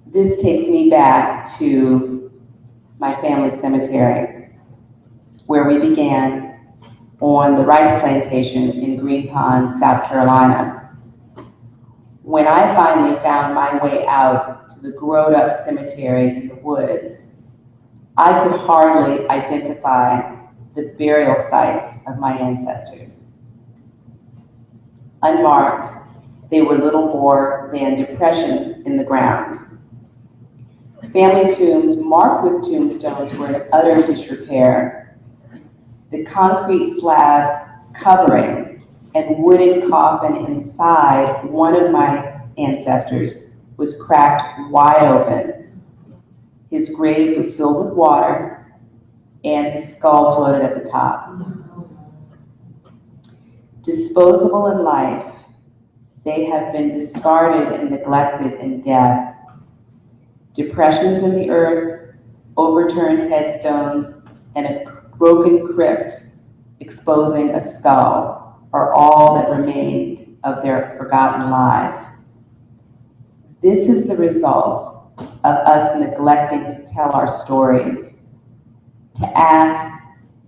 This takes me back to my family cemetery, where we began on the rice plantation in Green Pond, South Carolina. When I finally found my way out to the grown-up cemetery in the woods, I could hardly identify the burial sites of my ancestors. Unmarked, they were little more than depressions in the ground. Family tombs marked with tombstones were in utter disrepair. The concrete slab covering and wooden coffin inside one of my ancestors was cracked wide open. His grave was filled with water, and his skull floated at the top. Disposable in life, they have been discarded and neglected in death, Depressions in the earth, overturned headstones, and a broken crypt exposing a skull are all that remained of their forgotten lives. This is the result of us neglecting to tell our stories, to ask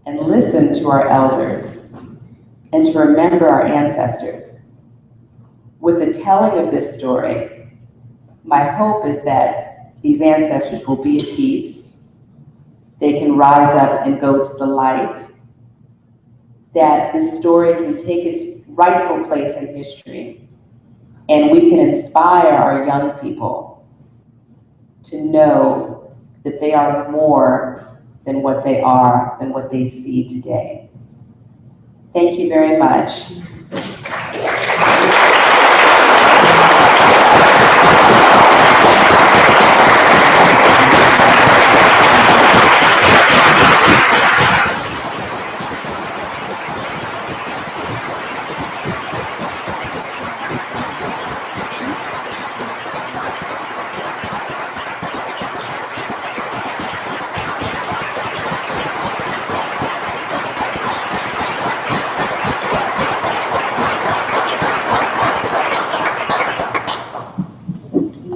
and listen to our elders, and to remember our ancestors. With the telling of this story, my hope is that these ancestors will be at peace, they can rise up and go to the light, that this story can take its rightful place in history, and we can inspire our young people to know that they are more than what they are, than what they see today. Thank you very much.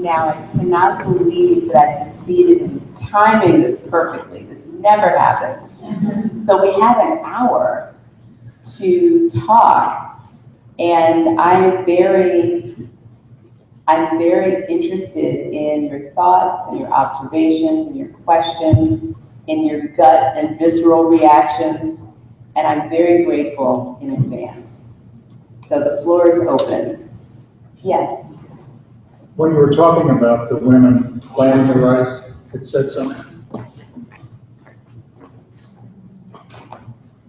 Now, I cannot believe that I succeeded in timing this perfectly. This never happens. So we have an hour to talk, and I'm very interested in your thoughts and your observations and your questions, in your gut and visceral reactions, and I'm very grateful in advance. So the floor is open. Yes. When you were talking about the women planting the rice, it said something.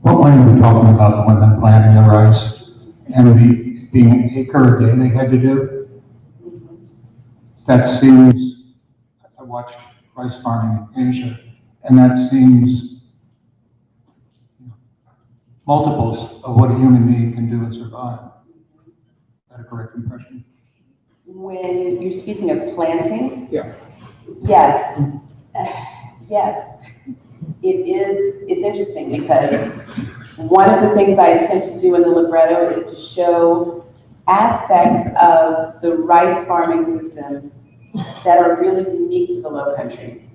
When you were talking about the women planting the rice and being an acre a day they had to do, that seems, I watched rice farming in Asia, and that seems multiples of what a human being can do and survive. Is that a correct impression? When you're speaking of planting? Yeah. Yes. Yes. It's interesting because one of the things I attempt to do in the libretto is to show aspects of the rice farming system that are really unique to the Low Country.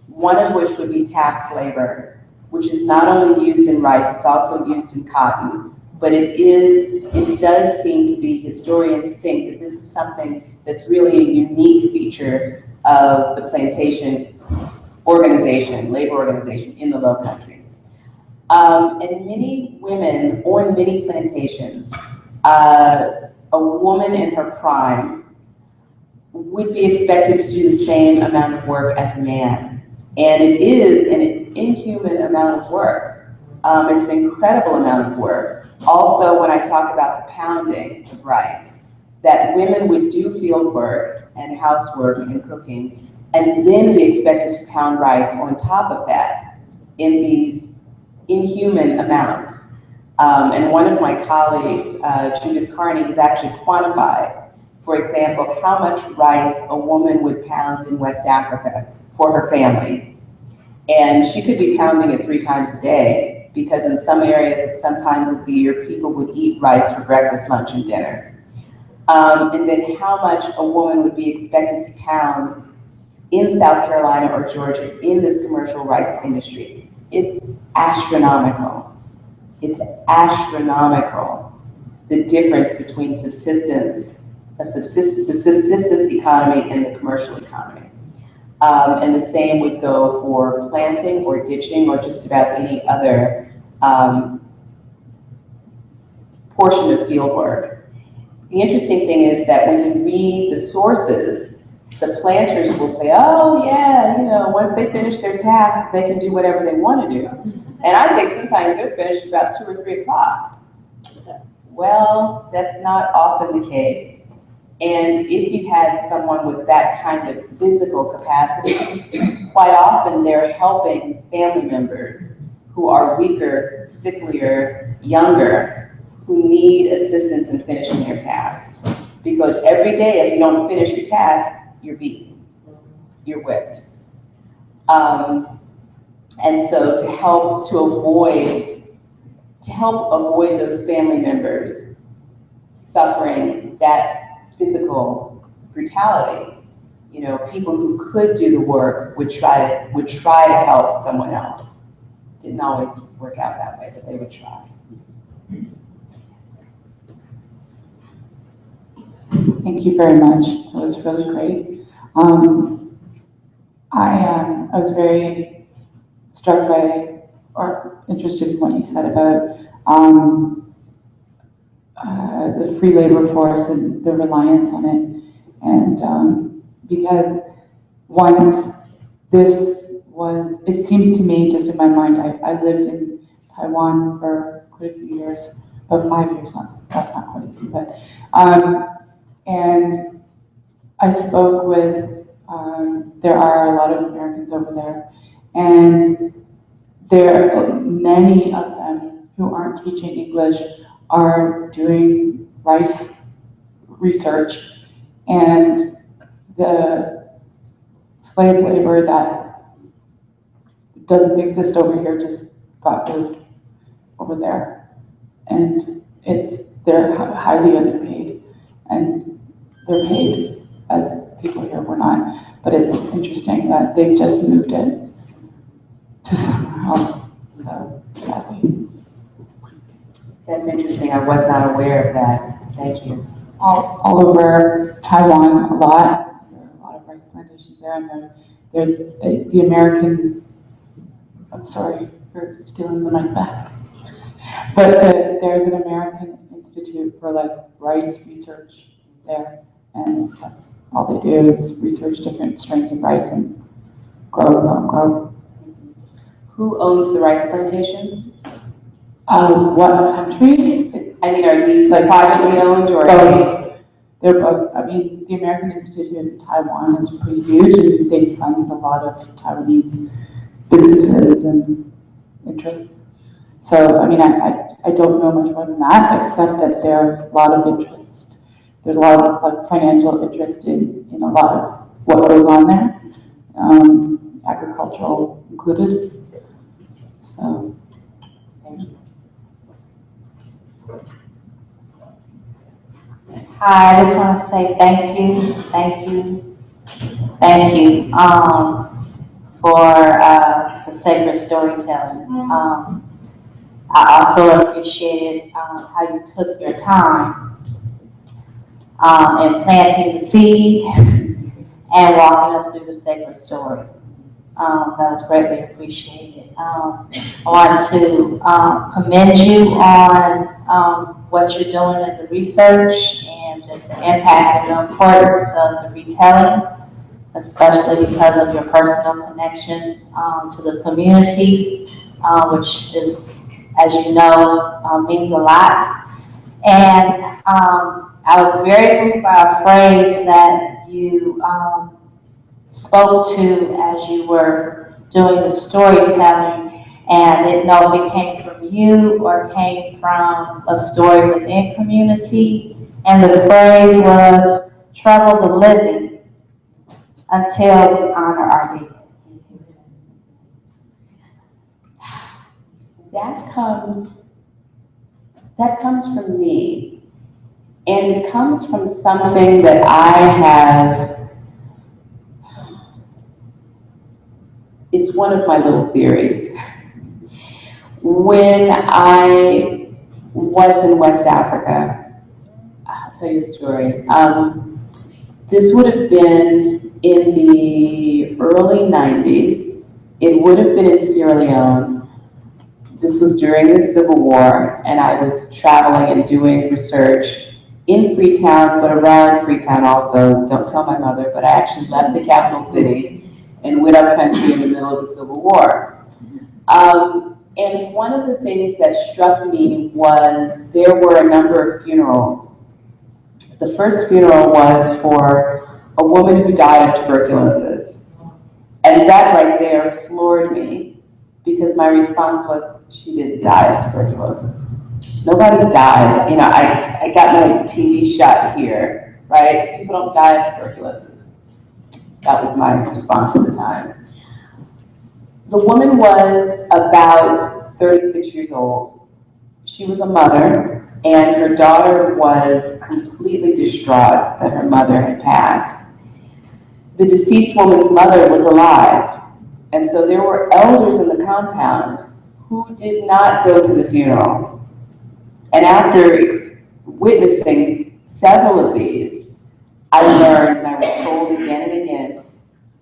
One of which would be task labor, which is not only used in rice, it's also used in cotton. But it does seem to be, historians think that this is something that's really a unique feature of the plantation organization, labor organization in the Low Country. And many women on many plantations, a woman in her prime would be expected to do the same amount of work as a man. And it is an inhuman amount of work. It's an incredible amount of work. Also, when I talk about the pounding of rice, that women would do field work and housework and cooking, and then be expected to pound rice on top of that in these inhuman amounts. And one of my colleagues, Judith Carney, has actually quantified, for example, how much rice a woman would pound in West Africa for her family. And she could be pounding it 3 times a day, because in some areas at some times of the year, people would eat rice for breakfast, lunch, and dinner. And then how much a woman would be expected to pound in South Carolina or Georgia in this commercial rice industry. It's astronomical. It's astronomical, the difference between the subsistence economy and the commercial economy. And the same would go for planting or ditching or just about any other portion of field work. The interesting thing is that when you read the sources, the planters will say, oh yeah, once they finish their tasks, they can do whatever they want to do. And I think sometimes they're finished about 2 or 3 o'clock. Well, that's not often the case. And if you had someone with that kind of physical capacity, quite often they're helping family members who are weaker, sicklier, younger, who need assistance in finishing their tasks. Because every day, if you don't finish your task, you're beaten. you're whipped. And so to help avoid those family members suffering that physical brutality, you know, people who could do the work would try to help someone else. Didn't always work out that way, but they would try. Thank you very much. It was really great. I was very struck by or interested in what you said about the free labor force and the reliance on it. And because once it seems to me, just in my mind, I lived in Taiwan for quite a few years, about 5 years, that's not quite a few, but, and I spoke with, there are a lot of Americans over there, and many of them who aren't teaching English are doing rice research, and the slave labor that doesn't exist over here just got moved over there. And they're highly underpaid, and they're paid as people here were not. But it's interesting that they've just moved it to somewhere else, so sadly. That's interesting. I was not aware of that. Thank you. All over Taiwan, a lot. There are a lot of rice plantations there, and there's the American. I'm sorry for stealing the mic back, but there's an American Institute for like rice research there, and that's all they do is research different strains of rice and grow. Who owns the rice plantations? What country? I mean, are these Like privately owned or? both. They're both. I mean, the American Institute in Taiwan is pretty huge, and they fund a lot of Taiwanese businesses and interests. So, I mean, I don't know much more than that, except that there's a lot of interest. There's a lot of like financial interest in a lot of what goes on there, agricultural included. So, Thank you. Hi, I just want to say thank you for the sacred storytelling. I also appreciated how you took your time in planting the seed and walking us through the sacred story. That was greatly appreciated. I want to commend you on what you're doing in the research and just the impact and the importance of the retelling, especially because of your personal connection to the community, which is, as you know, means a lot. And I was very moved by a phrase that you spoke to as you were doing the storytelling, and didn't know if it came from you or came from a story within community. And the phrase was, trouble the living until we honor our dead. That comes from me, and it comes from something that I have. It's one of my little theories. When I was in West Africa, I'll tell you a story. This would have been in the early 90s. It would have been in Sierra Leone. This was during the Civil War, and I was traveling and doing research in Freetown, but around Freetown also. Don't tell my mother, but I actually left the capital city and went up country in the middle of the Civil War. And one of the things that struck me was there were a number of funerals. The first funeral was for a woman who died of tuberculosis. And that right there floored me, because my response was, she didn't die of tuberculosis. Nobody dies. You know, I got my TV shot here, right? People don't die of tuberculosis. That was my response at the time. The woman was about 36 years old. She was a mother, and her daughter was completely distraught that her mother had passed. The deceased woman's mother was alive, and so there were elders in the compound who did not go to the funeral. And after witnessing several of these, I learned, and I was told again and again,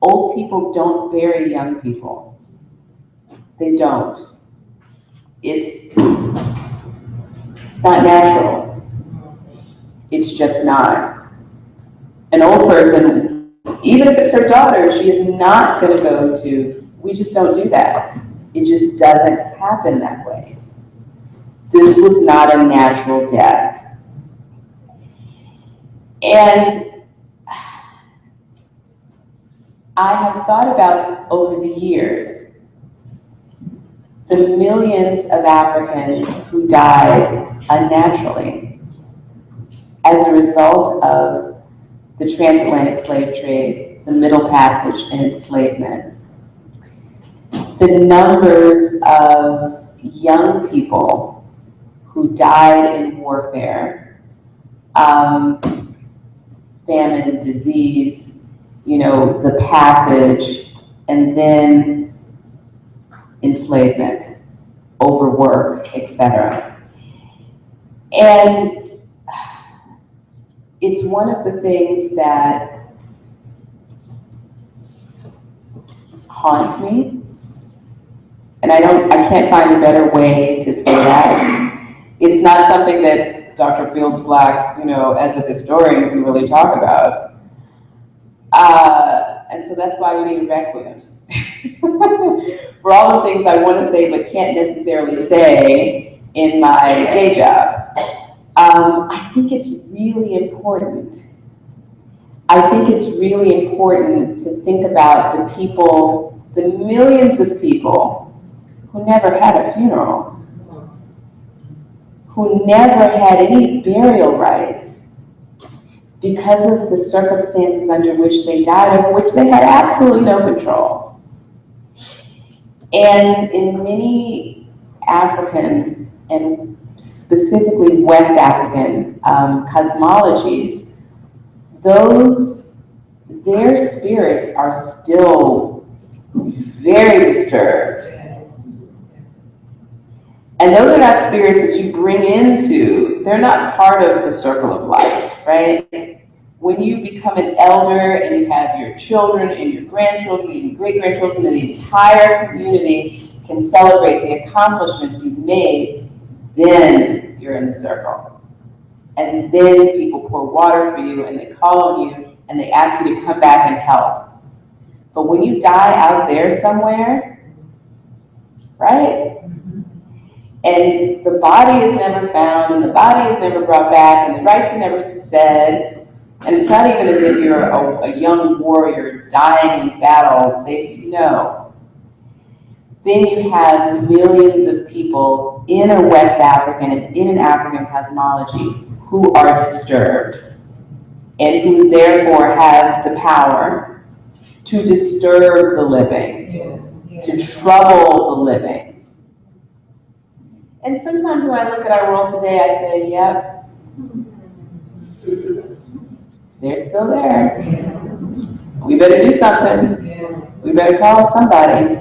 old people don't bury young people. They don't. It's not natural. It's just not. An old person, even if it's her daughter, she is not going to go to, we just don't do that. It just doesn't happen that way. This was not a natural death. And I have thought about over the years the millions of Africans who died unnaturally as a result of the transatlantic slave trade, the Middle Passage, and enslavement. The numbers of young people who died in warfare, famine, disease, the passage, and then enslavement, overwork, etc. And it's one of the things that haunts me, and I can't find a better way to say that. It's not something that Dr. Fields Black, as a historian can really talk about. And so that's why we need a Requiem. For all the things I want to say but can't necessarily say in my day job. I think it's really important. I think it's really important to think about the people, the millions of people who never had a funeral, who never had any burial rites because of the circumstances under which they died, over which they had absolutely no control. And in many African, and specifically West African cosmologies, their spirits are still very disturbed. And those are not spirits that you bring into, they're not part of the circle of life, right? When you become an elder and you have your children and your grandchildren and your great-grandchildren, and the entire community can celebrate the accomplishments you've made, then you're in the circle. And then people pour water for you, and they call on you, and they ask you to come back and help. But when you die out there somewhere, right? And the body is never found, and the body is never brought back, and the rites are never said, and it's not even as if you're a young warrior dying in battle, no. Then you have millions of people in a West African and in an African cosmology who are disturbed, and who therefore have the power to disturb the living, to trouble the living. And sometimes when I look at our world today, I say, yep, they're still there. We better do something. We better call somebody,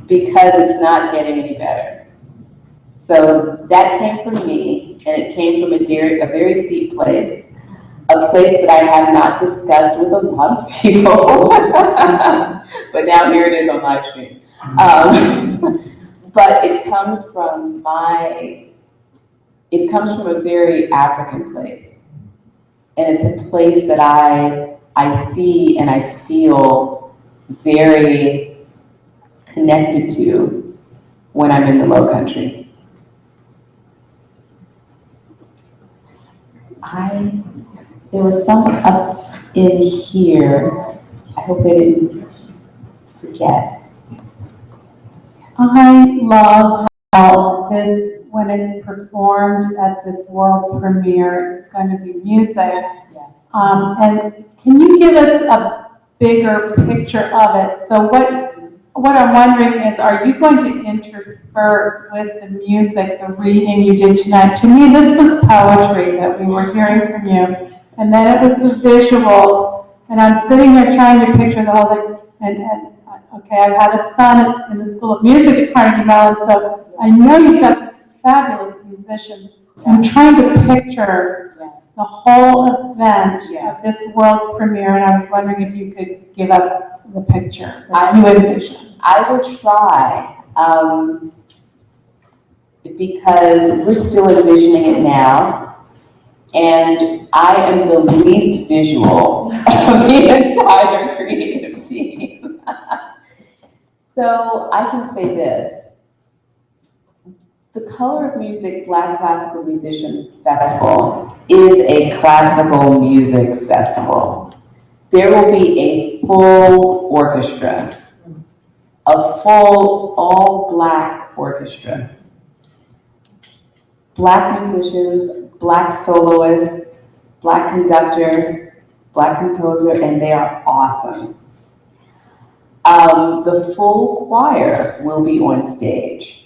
because it's not getting any better. So that came from me, and it came from a very deep place, a place that I have not discussed with a lot of people, but now here it is on live stream. But it comes from a very African place. And it's a place that I see and I feel very connected to when I'm in the Low Country. There was someone up in here, I hope they didn't forget. I love how this, when it's performed at this world premiere, it's going to be music. Yes. And can you give us bigger picture of it. So what I'm wondering is, are you going to intersperse with the music, the reading you did tonight? To me, this was poetry that we were hearing from you, and then it was the visuals, and I'm sitting here trying to picture the whole thing, and okay, I've had a son in the School of Music at Carnegie Mellon, so I know you've got this fabulous musician. I'm trying to picture the whole event of this world premiere, and I was wondering if you could give us the picture that you envision. I will try, because we're still envisioning it now, and I am the least visual of the entire creative team. So I can say this. The Color of Music Black Classical Musicians Festival is a classical music festival. There will be a full orchestra, a full all-black orchestra. Black musicians, black soloists, black conductor, black composer, and they are awesome. The full choir will be on stage.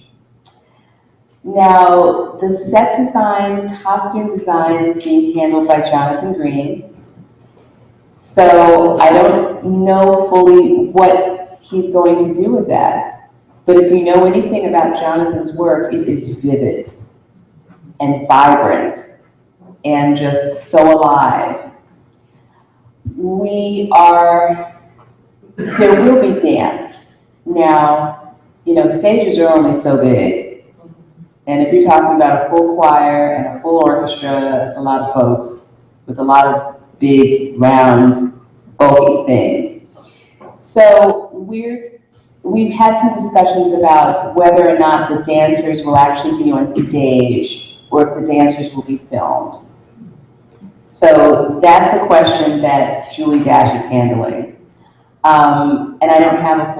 Now, the set design, costume design is being handled by Jonathan Green. So I don't know fully what he's going to do with that. But if you know anything about Jonathan's work, it is vivid and vibrant and just so alive. There will be dance. Now, stages are only so big. And if you're talking about a full choir and a full orchestra, that's a lot of folks with a lot of big, round, bulky things. So we've had some discussions about whether or not the dancers will actually be on stage or if the dancers will be filmed. So that's a question that Julie Dash is handling. And I don't have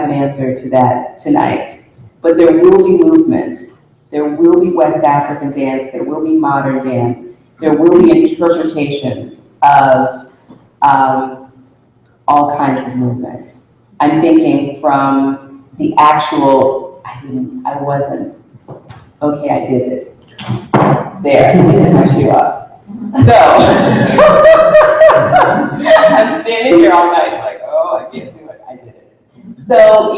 an answer to that tonight. But there will be movement. There will be West African dance. There will be modern dance. There will be interpretations of all kinds of movement. I'm thinking from the actual, I did it. There, let me set my shoe up. So, I'm standing here all night like, oh, I can't do it, I did it. So,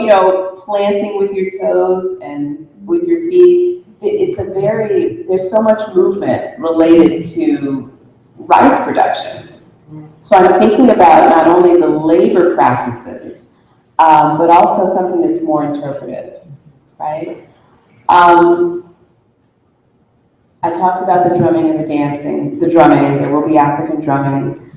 planting with your toes and with your feet, there's so much movement related to rice production. So I'm thinking about not only the labor practices, but also something that's more interpretive, right? I talked about the drumming and the dancing, there will be African drumming.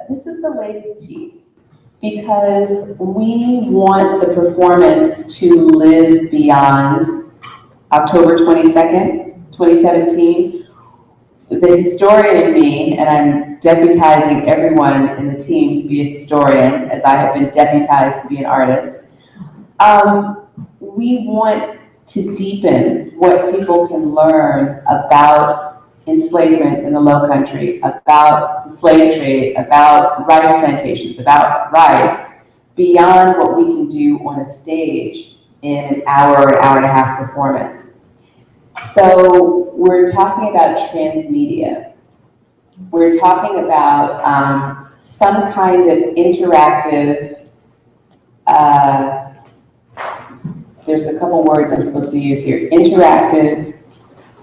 This is the latest piece because we want the performance to live beyond October 22nd, 2017. The historian in me, and I'm deputizing everyone in the team to be a historian, as I have been deputized to be an artist. We want to deepen what people can learn about enslavement in the Low Country, about the slave trade, about rice plantations, about rice, beyond what we can do on a stage in an hour or hour and a half performance. So we're talking about transmedia. We're talking about some kind of interactive, there's a couple words I'm supposed to use here. Interactive,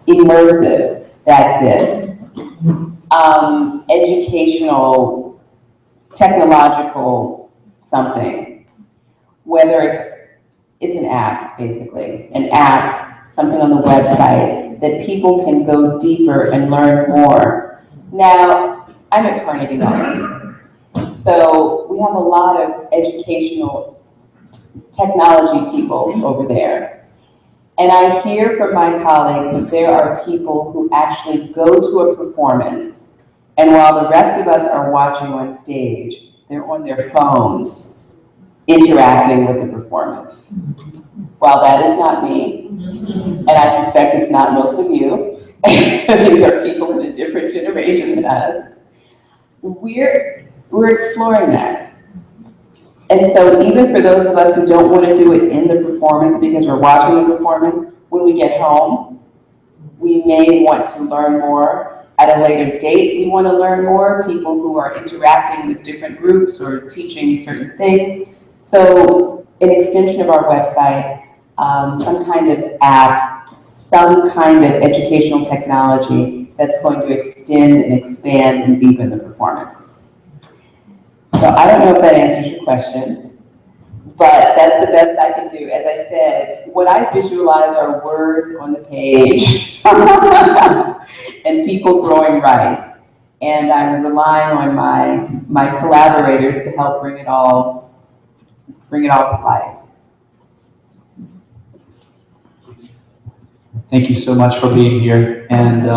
immersive, that's it. Educational, technological something. Whether it's an app, basically. An app, something on the website that people can go deeper and learn more. Now, I'm at Carnegie Mellon. So we have a lot of educational technology people over there. And I hear from my colleagues that there are people who actually go to a performance, and while the rest of us are watching on stage, they're on their phones interacting with the performance. While that is not me, and I suspect it's not most of you, these are people in a different generation than us, we're we're exploring that. And so even for those of us who don't want to do it in the performance because we're watching the performance, when we get home, we may want to learn more. At a later date, we want to learn more, people who are interacting with different groups or teaching certain things. So an extension of our website, some kind of app, some kind of educational technology that's going to extend and expand and deepen the performance. So I don't know if that answers your question, but that's the best I can do. As I said, what I visualize are words on the page and people growing rice. And I'm relying on my collaborators to help bring it all to life. Thank you so much for being here and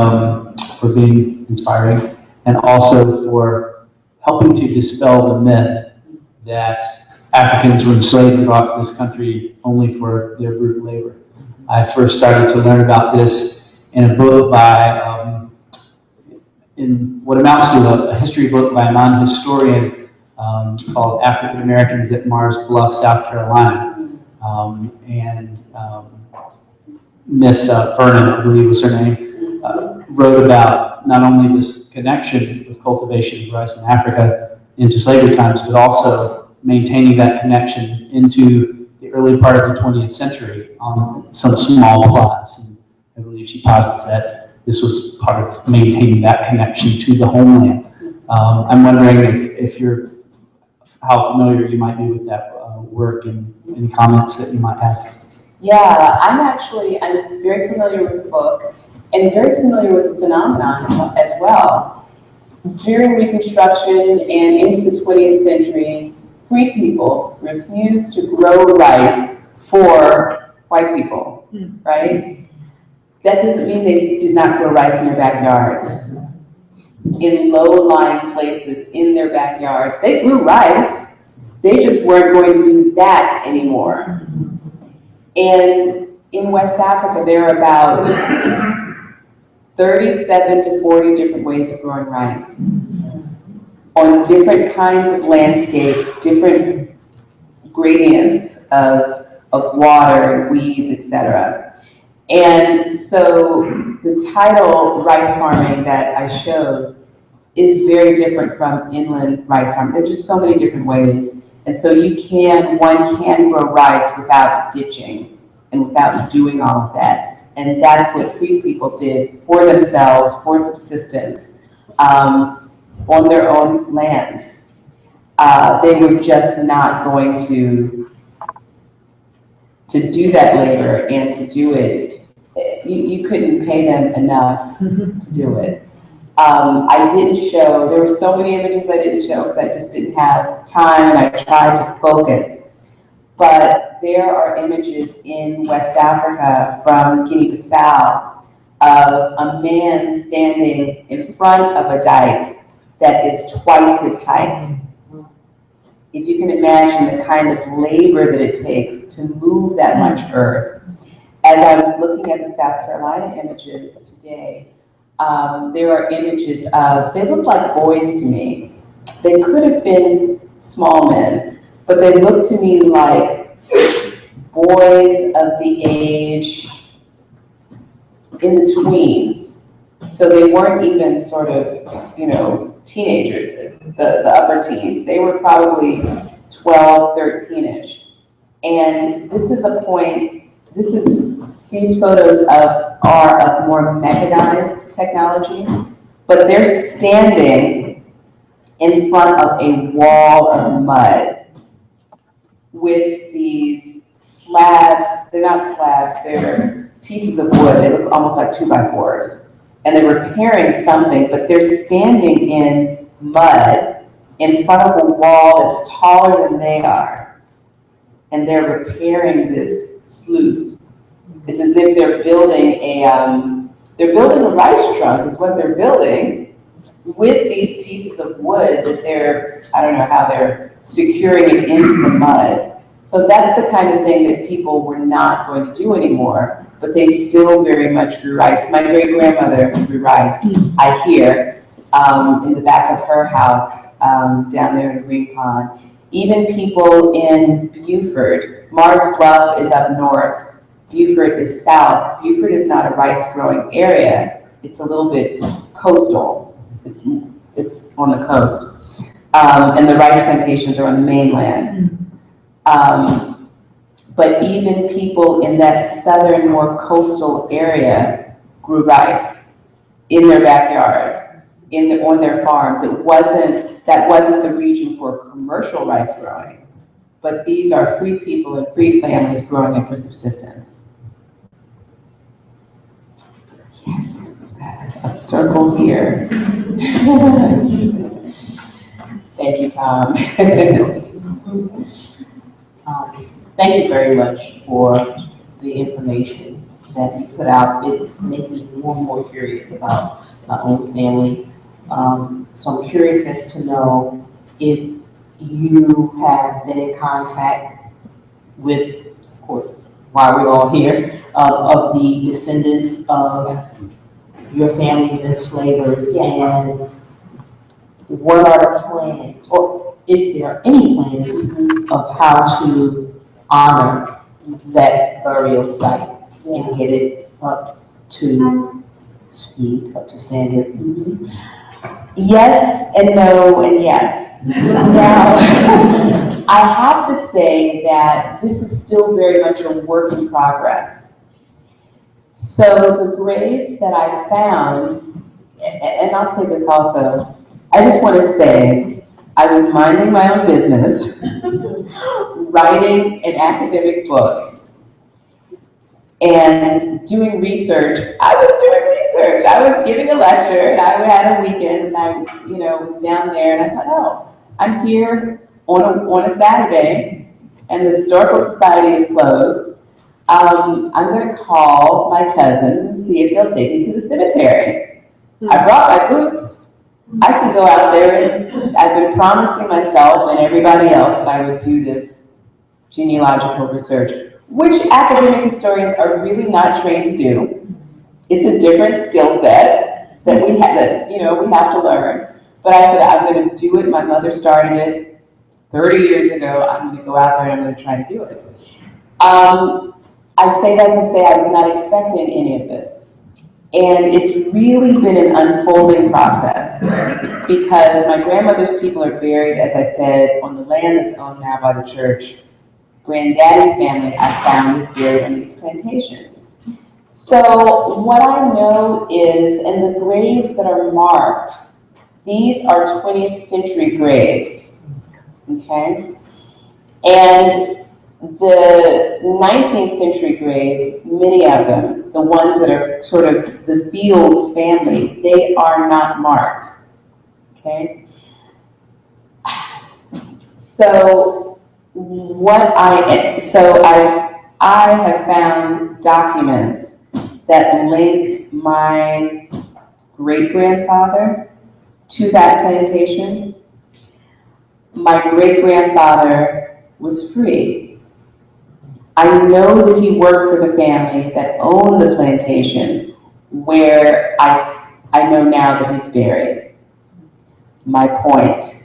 for being inspiring, and also for helping to dispel the myth that Africans were enslaved and brought to this country only for their brute labor. I first started to learn about this in a book by, in what amounts to a history book by a non-historian called African Americans at Mars Bluff, South Carolina. Miss Vernon, I believe was her name, wrote about not only this connection of cultivation of rice in Africa into slavery times, but also maintaining that connection into the early part of the 20th century on some small plots. And I believe she posits that this was part of maintaining that connection to the homeland. I'm wondering if you're, how familiar you might be with that work and any comments that you might have. Yeah, I'm very familiar with the book and very familiar with the phenomenon as well. During Reconstruction and into the 20th century, free people refused to grow rice for white people, right? That doesn't mean they did not grow rice in their backyards. In low-lying places in their backyards, they grew rice. They just weren't going to do that anymore. And in West Africa, there are about 37 to 40 different ways of growing rice on different kinds of landscapes, different gradients of water and weeds, etc. And so the title rice farming that I showed is very different from inland rice farming. There are just so many different ways. And so one can grow rice without ditching and without doing all of that. And that's what free people did for themselves, for subsistence, on their own land. They were just not going to do that labor, and to do it, you couldn't pay them enough to do it. I didn't show, there were so many images I didn't show because I just didn't have time, and I tried to focus. But there are images in West Africa from Guinea-Bissau of a man standing in front of a dike that is twice his height. If you can imagine the kind of labor that it takes to move that much earth. As I was looking at the South Carolina images today, there are images of, they look like boys to me. They could have been small men, but they look to me like boys of the age in the tweens. So they weren't even sort of, teenagers, the upper teens. They were probably 12, 13-ish. And this is a point, these photos are of more mechanized technology, but they're standing in front of a wall of mud with these slabs. They're not slabs, they're pieces of wood. They look almost like 2x4s. And they're repairing something, but they're standing in mud in front of a wall that's taller than they are. And they're repairing this sluice. It's as if they're building a rice trunk is what they're building with these pieces of wood that I don't know how they're securing it into the mud. So that's the kind of thing that people were not going to do anymore, but they still very much grew rice. My great grandmother grew rice, I hear, in the back of her house, down there in Green Pond. Even people in Beaufort, Mars Bluff is up north, Beaufort is south. Beaufort is not a rice growing area. It's a little bit coastal. It's on the coast. And the rice plantations are on the mainland. But even people in that southern, more coastal area grew rice in their backyards, on their farms. That wasn't the region for commercial rice growing, but these are free people and free families growing it for subsistence. Yes, a circle here. Thank you, Tom. Thank you very much for the information that you put out. It's making me more and more curious about my own family. So I'm curious as to know if you have been in contact with, of course, why we're all here, of the descendants of your family's enslavers, and what are the plans, or if there are any plans, of how to honor that burial site and get it up to speed, up to standard? Yes and no and yes. Now, I have to say that this is still very much a work in progress. So the graves that I found, and I'll say this also, I just want to say, I was minding my own business, writing an academic book, and doing research. I was giving a lecture, and I had a weekend, and I, was down there, and I thought, oh, I'm here on a Saturday, and the Historical Society is closed. I'm going to call my cousins and see if they'll take me to the cemetery. I brought my boots. I can go out there, and I've been promising myself and everybody else that I would do this genealogical research, which academic historians are really not trained to do. It's a different skill set that we have to learn. But I said, I'm going to do it. My mother started it 30 years ago. I'm going to go out there and I'm going to try to do it. I say that to say I was not expecting any of this. And it's really been an unfolding process because my grandmother's people are buried, as I said, on the land that's owned now by the church. Granddaddy's family, I found, is buried on these plantations. So what I know is, and the graves that are marked, these are 20th century graves, okay? And the 19th century graves, many of them, the ones that are sort of the Fields family, they are not marked, okay? So I have found documents that link my great-grandfather to that plantation. My great-grandfather was free. I know that he worked for the family that owned the plantation where I know now that he's buried. My point,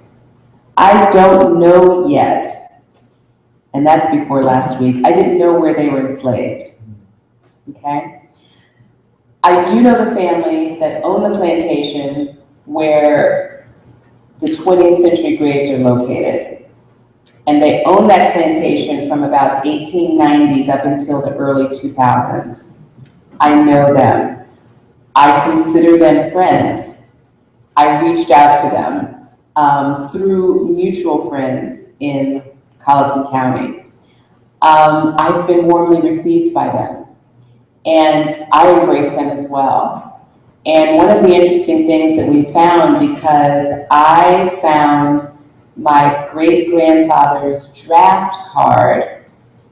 I don't know yet, and that's before last week, I didn't know where they were enslaved, okay? I do know the family that owned the plantation where the 20th century graves are located. And they owned that plantation from about 1890s up until the early 2000s. I know them. I consider them friends. I reached out to them through mutual friends in Colleton County. I've been warmly received by them, and I embrace them as well. And one of the interesting things that we found, because I found my great-grandfather's draft card,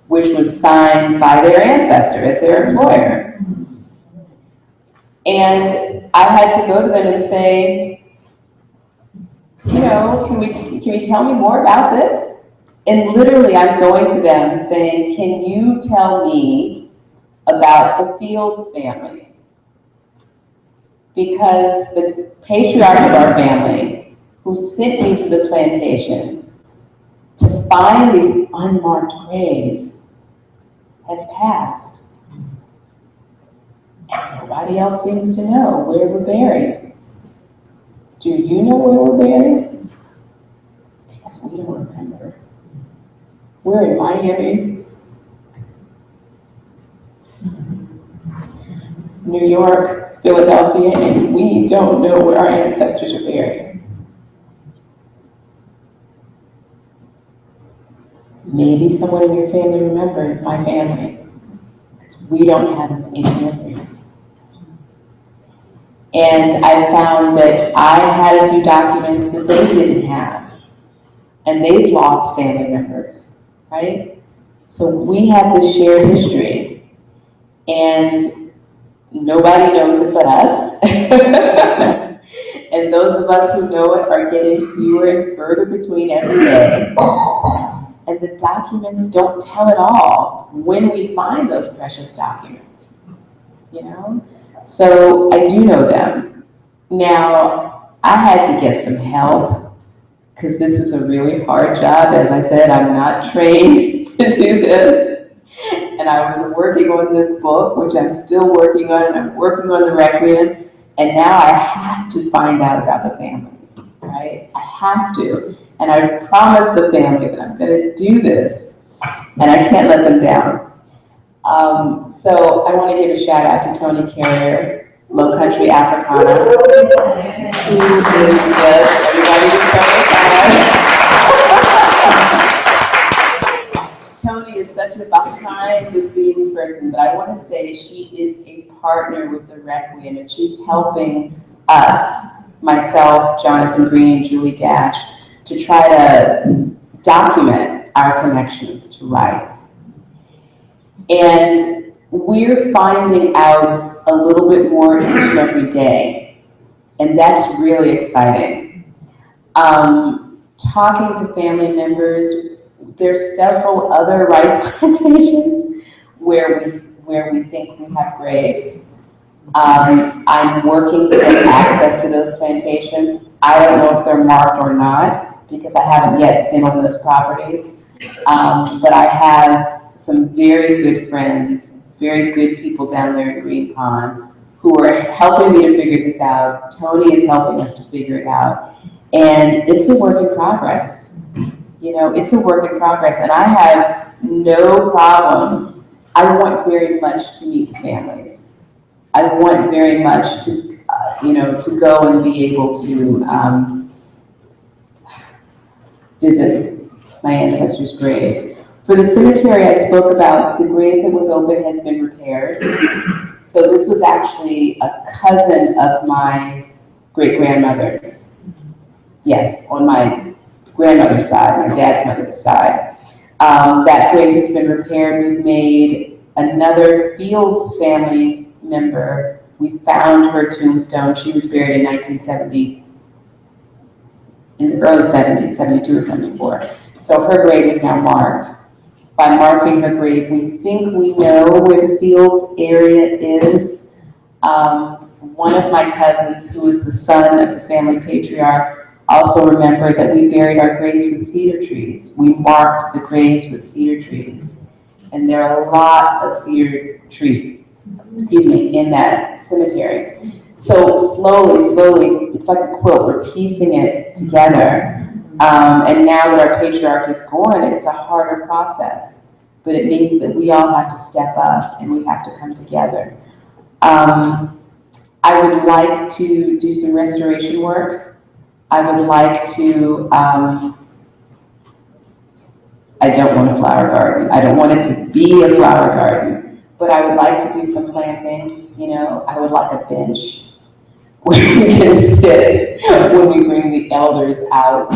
which was signed by their ancestor as their employer. And I had to go to them and say, can we tell me more about this? And literally I'm going to them saying, can you tell me about the Fields family? because the patriarch of our family, who sent me to the plantation to find these unmarked graves, has passed. And nobody else seems to know where we're buried. Do you know where we're buried? Because we don't remember. We're in Miami, New York, Philadelphia, and we don't know where our ancestors are buried. Maybe someone in your family remembers my family, because we don't have any memories. And I found that I had a few documents that they didn't have, and they've lost family members, right? So we have this shared history, and nobody knows it but us. And those of us who know it are getting fewer and further between every day. And the documents don't tell it all when we find those precious documents, you know? So I do know them. Now, I had to get some help because this is a really hard job. As I said, I'm not trained to do this. And I was working on this book, which I'm still working on. I'm working on the Requiem. And now I have to find out about the family, right? I have to. And I've promised the family that I'm going to do this. And I can't let them down. So I want to give a shout out to Tony Carrier, Low Country Africana, who is just everybody Tony is such a behind the scenes person, but I want to say she is a partner with the Requiem, and she's helping us, myself, Jonathan Green, Julie Dash, to try to document our connections to rice. And we're finding out a little bit more each and every day, and that's really exciting. Talking to family members, there's several other rice plantations where we think we have graves. I'm working to get access to those plantations. I don't know if they're marked or not because I haven't yet been on those properties. But I have some very good friends, very good people down there in Green Pond who are helping me to figure this out. Tony is helping us to figure it out. And it's a work in progress. You know, it's a work in progress, and I have no problems. I want very much to meet families. I want very much to, to go and be able to visit my ancestors' graves. For the cemetery I spoke about, the grave that was open has been repaired. So this was actually a cousin of my great-grandmother's. Yes, on my grandmother's side, my dad's mother's side. That grave has been repaired. We've made another Fields family member. We found her tombstone. She was buried in 1970, in the early 70s, 72 or 74. So her grave is now marked. By marking her grave, we think we know where the Fields area is. One of my cousins, who is the son of the family patriarch, also remembered that we buried our graves with cedar trees. We marked the graves with cedar trees. And there are a lot of cedar trees, in that cemetery. So slowly, it's like a quilt, we're piecing it together. And now that our patriarch is gone, it's a harder process. But it means that we all have to step up and we have to come together. I would like to do some restoration work. I would like to, I don't want a flower garden. I don't want it to be a flower garden, but I would like to do some planting. I would like a bench where we can sit when we bring the elders out,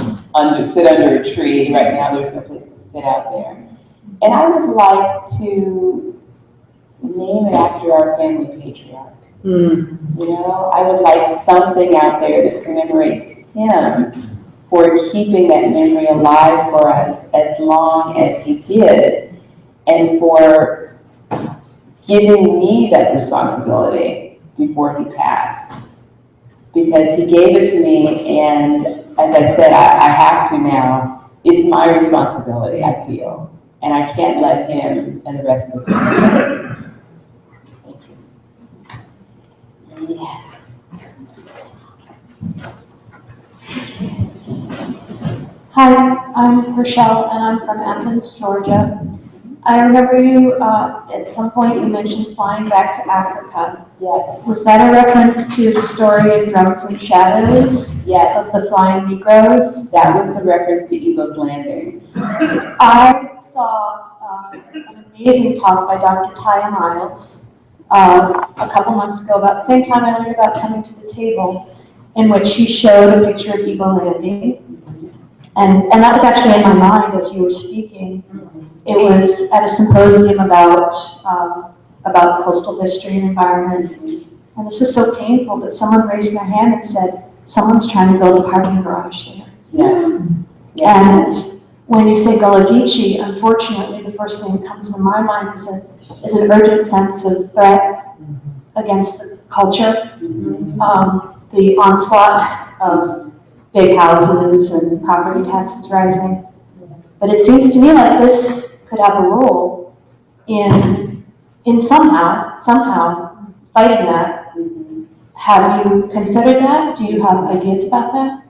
sit under a tree. Right now, there's no place to sit out there. And I would like to name it after our family patriarch. I would like something out there that commemorates him for keeping that memory alive for us as long as he did, and for giving me that responsibility before he passed. because he gave it to me, and as I said, I have to now. It's my responsibility, I feel, and I can't let him and the rest of the family. Thank you. Yes. Hi, I'm Rochelle, and I'm from Athens, Georgia. I remember you, at some point you mentioned flying back to Africa. Yes. Was that a reference to the story of Drums and Shadows? Yes. Of the Flying Negroes? That was the reference to Eagle's Landing. I saw an amazing talk by Dr. Taya Miles a couple months ago, about the same time I learned about coming to the table, in which she showed a picture of Eagle Landing. And that was actually in my mind as you were speaking. It was at a symposium about coastal history and environment. And this is so painful that someone raised their hand and said, someone's trying to build a parking garage there. Yes. And when you say Gullah Geechee, unfortunately, the first thing that comes to my mind is an urgent sense of threat against the culture, the onslaught of big houses and property taxes rising. But it seems to me like this could have a role in somehow fighting that. Have you considered that? Do you have ideas about that?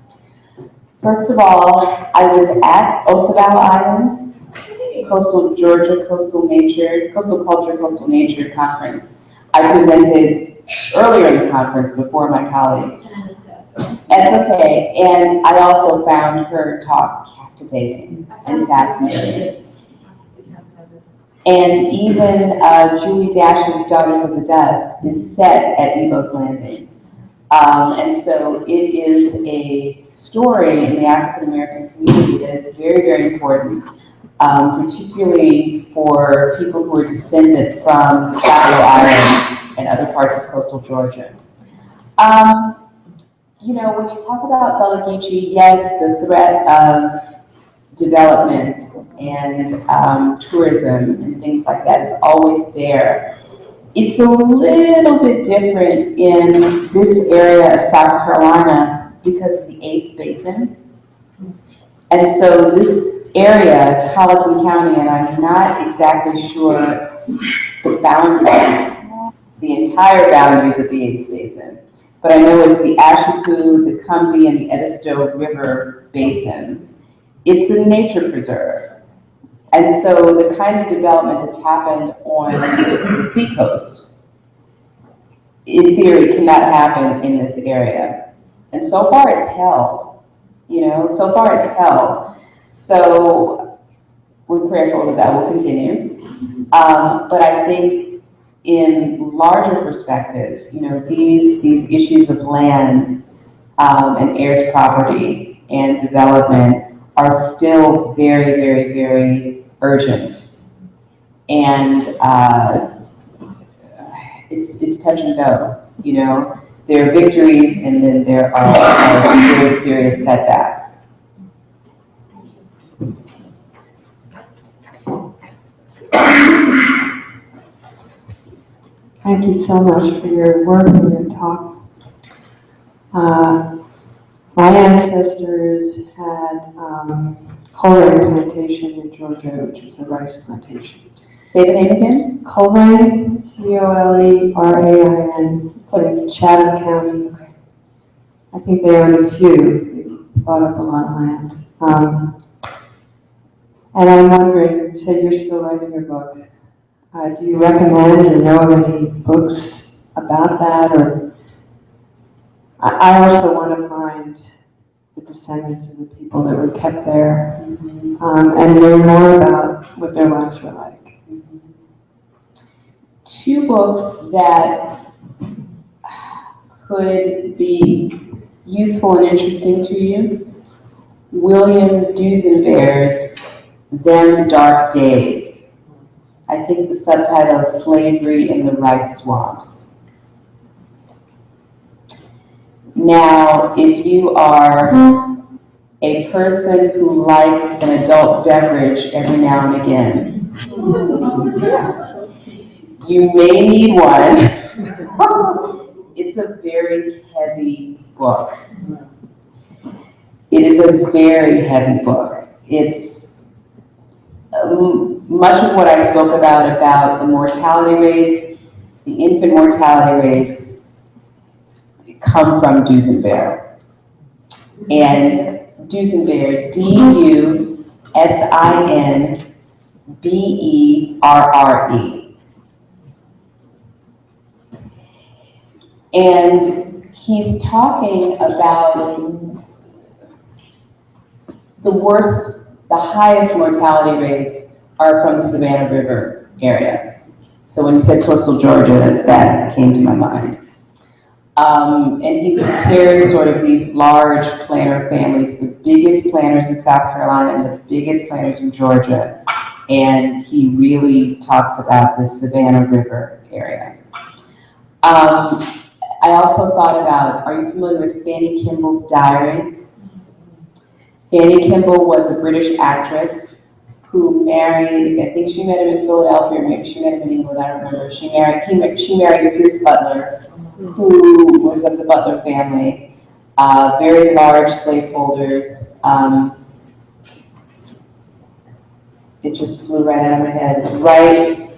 First of all, I was at Osabala Island, Coastal Georgia, Coastal Culture, Coastal Nature Conference. I presented earlier in the conference before my colleague. That's okay. And I also found her talk captivating and fascinating. And even Julie Dash's Daughters of the Dust is set at Eagle's Landing. And so it is a story in the African American community that is very, very important, particularly for people who are descended from Sapelo Island and other parts of coastal Georgia. You know, when you talk about Gullah Geechee, yes, the threat of development and tourism and things like that is always there. It's a little bit different in this area of South Carolina because of the Ace Basin. And so this area, Colleton County, and I'm not exactly sure the boundaries, the entire boundaries of the Ace Basin. But I know it's the Ashepoo, the Combahee, and the Edisto River basins. It's a nature preserve. And so the kind of development that's happened on the seacoast, in theory, cannot happen in this area. And so far it's held, so far it's held. So we're prayerful that will continue. But I think in larger perspective, these issues of land and heirs property and development are still very, very, very urgent. And it's touch and go, There are victories and then there are some very serious setbacks. Thank you so much for your work and your talk. My ancestors had Colerain plantation in Georgia, which was a rice plantation. Say the name again? Colerain, Coleраin. It's in Chatham County. I think they owned a few. They bought up a lot of land. And I'm wondering, you said you're still writing your book. Do you recommend or know of any books about that? Or I also want to find the descendants of the people that were kept there, and learn more about what their lives were like. Two books that could be useful and interesting to you. William Duesenberg's Them Dark Days. I think the subtitle is Slavery in the Rice Swamps. Now, if you are a person who likes an adult beverage every now and again, you may need one. It's a very heavy book. It is a very heavy book. It's much of what I spoke about the mortality rates, the infant mortality rates, come from Duesenberg. And Duesenberg, Dusinberre. And he's talking about the highest mortality rates are from the Savannah River area. So when you said coastal Georgia, that came to my mind. And he compares sort of these large planter families, the biggest planters in South Carolina and the biggest planters in Georgia. And he really talks about the Savannah River area. I also thought about, are you familiar with Fanny Kimball's diary? Fanny Kimball was a British actress who married, I think she met him in Philadelphia, or maybe she met him in England, I don't remember. She married Pierce Butler, who was of the Butler family, very large slaveholders. It just flew right out of my head, right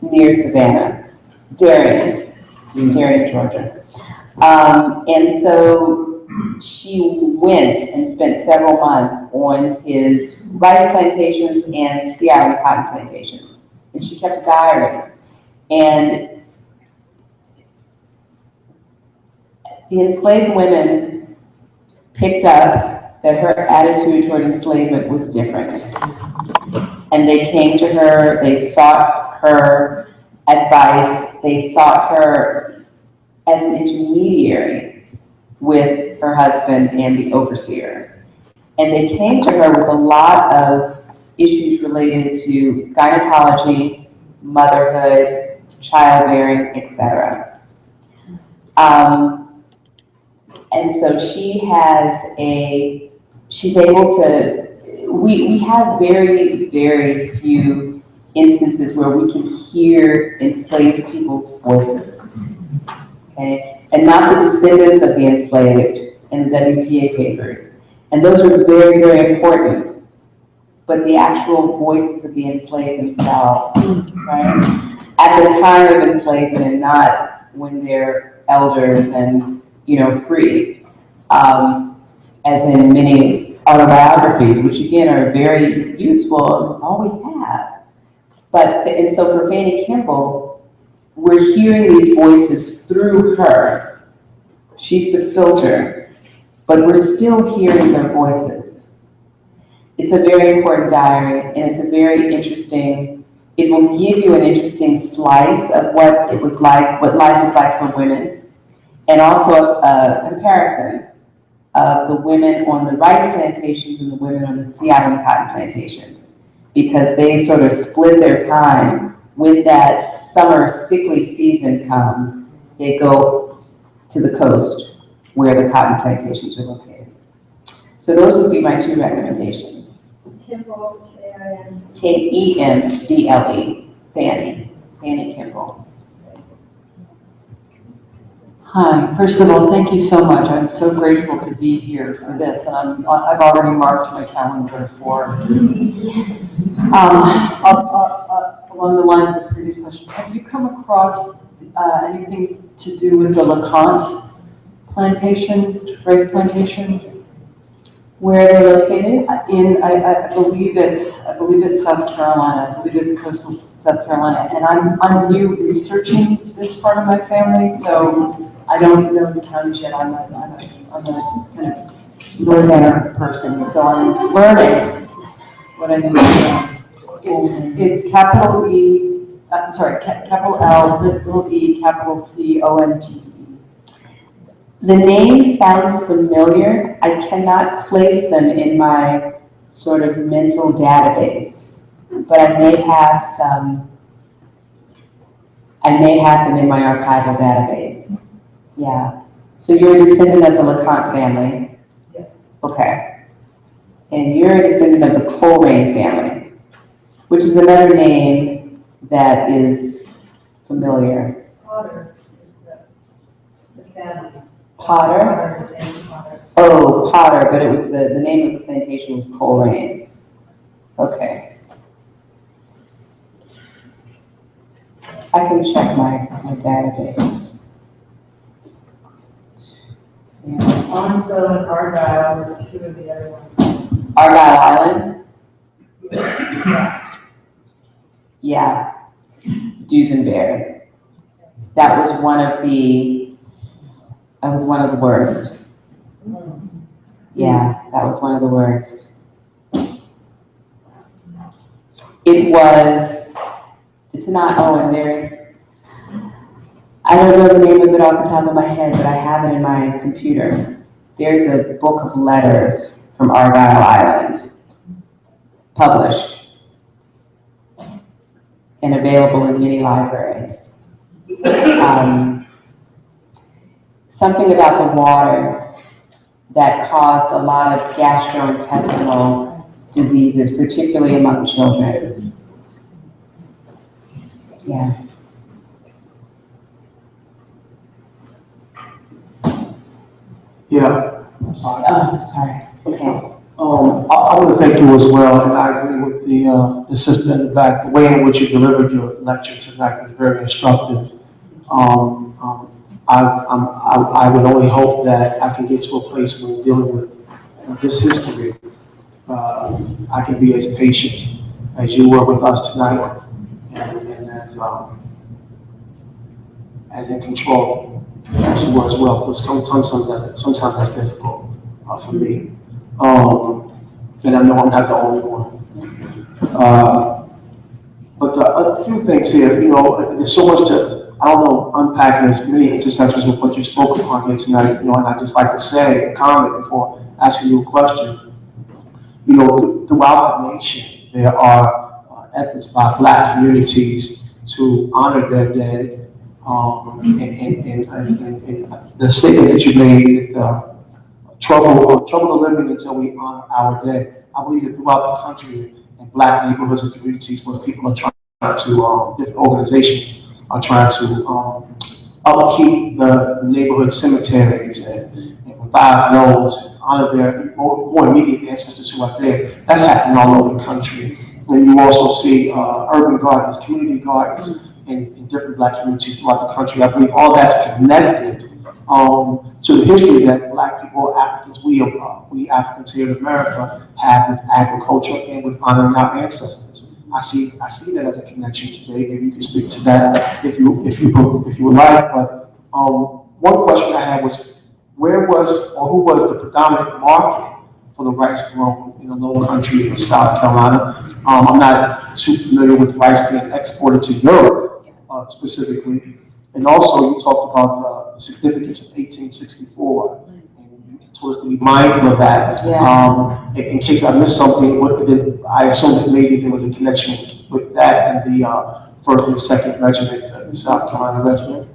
near Savannah, Darien, Georgia. And so she went and spent several months on his rice plantations and Sea Island cotton plantations. And she kept a diary. And the enslaved women picked up that her attitude toward enslavement was different. And they came to her, they sought her advice, they sought her as an intermediary with her husband and the overseer. And they came to her with a lot of issues related to gynecology, motherhood, childbearing, etc. And so she's able to, we have very, very few instances where we can hear enslaved people's voices, okay? And not the descendants of the enslaved in the WPA papers. And those are very, very important, but the actual voices of the enslaved themselves, right? At the time of enslavement and not when they're elders and, free, as in many autobiographies, which again are very useful, it's all we have. And so for Fanny Kimball, we're hearing these voices through her. She's the filter, but we're still hearing their voices. It's a very important diary, and it's a very interesting, it will give you an interesting slice of what it was like, what life is like for women, and also a comparison of the women on the rice plantations and the women on the Sea Island cotton plantations, because they sort of split their time. When that summer sickly season comes, they go to the coast where the cotton plantations are located. So those would be my two recommendations. Kimball, K-E-M-B-L-E, Fanny Kimball. Hi, first of all, thank you so much. I'm so grateful to be here for this, and I've already marked my calendar for. Yes. Along the lines of the previous question, have you come across anything to do with the LeConte plantations, rice plantations? Where they're located? I believe it's South Carolina. I believe it's coastal South Carolina, and I'm new researching this part of my family, so I don't know the counties yet. I'm a kind of northern person, so I'm learning what I need to know. It's capital E, capital L, little e, capital C-O-N-T-E. The name sounds familiar. I cannot place them in my sort of mental database, but I may have them in my archival database. Yeah. So you're a descendant of the LeConte family? Yes. Okay. And you're a descendant of the Colerain family, which is another name that is familiar. Potter is the family. Potter? Oh, Potter, but it was the name of the plantation was Coleraine. Okay. I can check my database. Yeah. Onslow and Argyle were two of the other ones. Argyle Island? Yeah. Duesenberry. That was one of the worst. Yeah, that was one of the worst. It's not, oh, and I don't know the name of it off the top of my head, but I have it in my computer. There's a book of letters from Argyle Island, published and available in many libraries. Something about the water that caused a lot of gastrointestinal diseases, particularly among children. Yeah. Yeah, I'm sorry. Oh, I'm sorry. Okay. I want to thank you as well, and I agree with the sister in the back. The way in which you delivered your lecture tonight was very instructive. I would only hope that I can get to a place when dealing with this history, I can be as patient as you were with us tonight, and as in control as you were as well. Because sometimes that's difficult for me. And I know I'm not the only one. But a few things here, there's so much to, I don't know, unpack, and there's many intersections with what you spoke upon here tonight, and I'd just like to say a comment before asking you a question. Throughout the nation, there are efforts by Black communities to honor their dead, and the statement that you made that trouble the living until we honor our dead. I believe that throughout the country, in Black neighborhoods and communities where people are trying to, different organizations are trying to upkeep the neighborhood cemeteries and revive those and honor their more immediate ancestors who are there. That's happening all over the country. And you also see urban gardens, community gardens in different Black communities throughout the country. I believe all that's connected to the history that Black people, Africans, we Africans here in America have with agriculture and with honoring our ancestors. I see that as a connection today. Maybe you can speak to that if you would like. But one question I had was, where was or who was the predominant market for the rice grown in the Low Country in South Carolina? I'm not too familiar with rice being exported to Europe specifically. And also, you talked about the significance of 1864, and you told us to be mindful of that. Yeah. In case I missed something, I assume that maybe there was a connection with that and the 1st and 2nd Regiment, the South Carolina Regiment.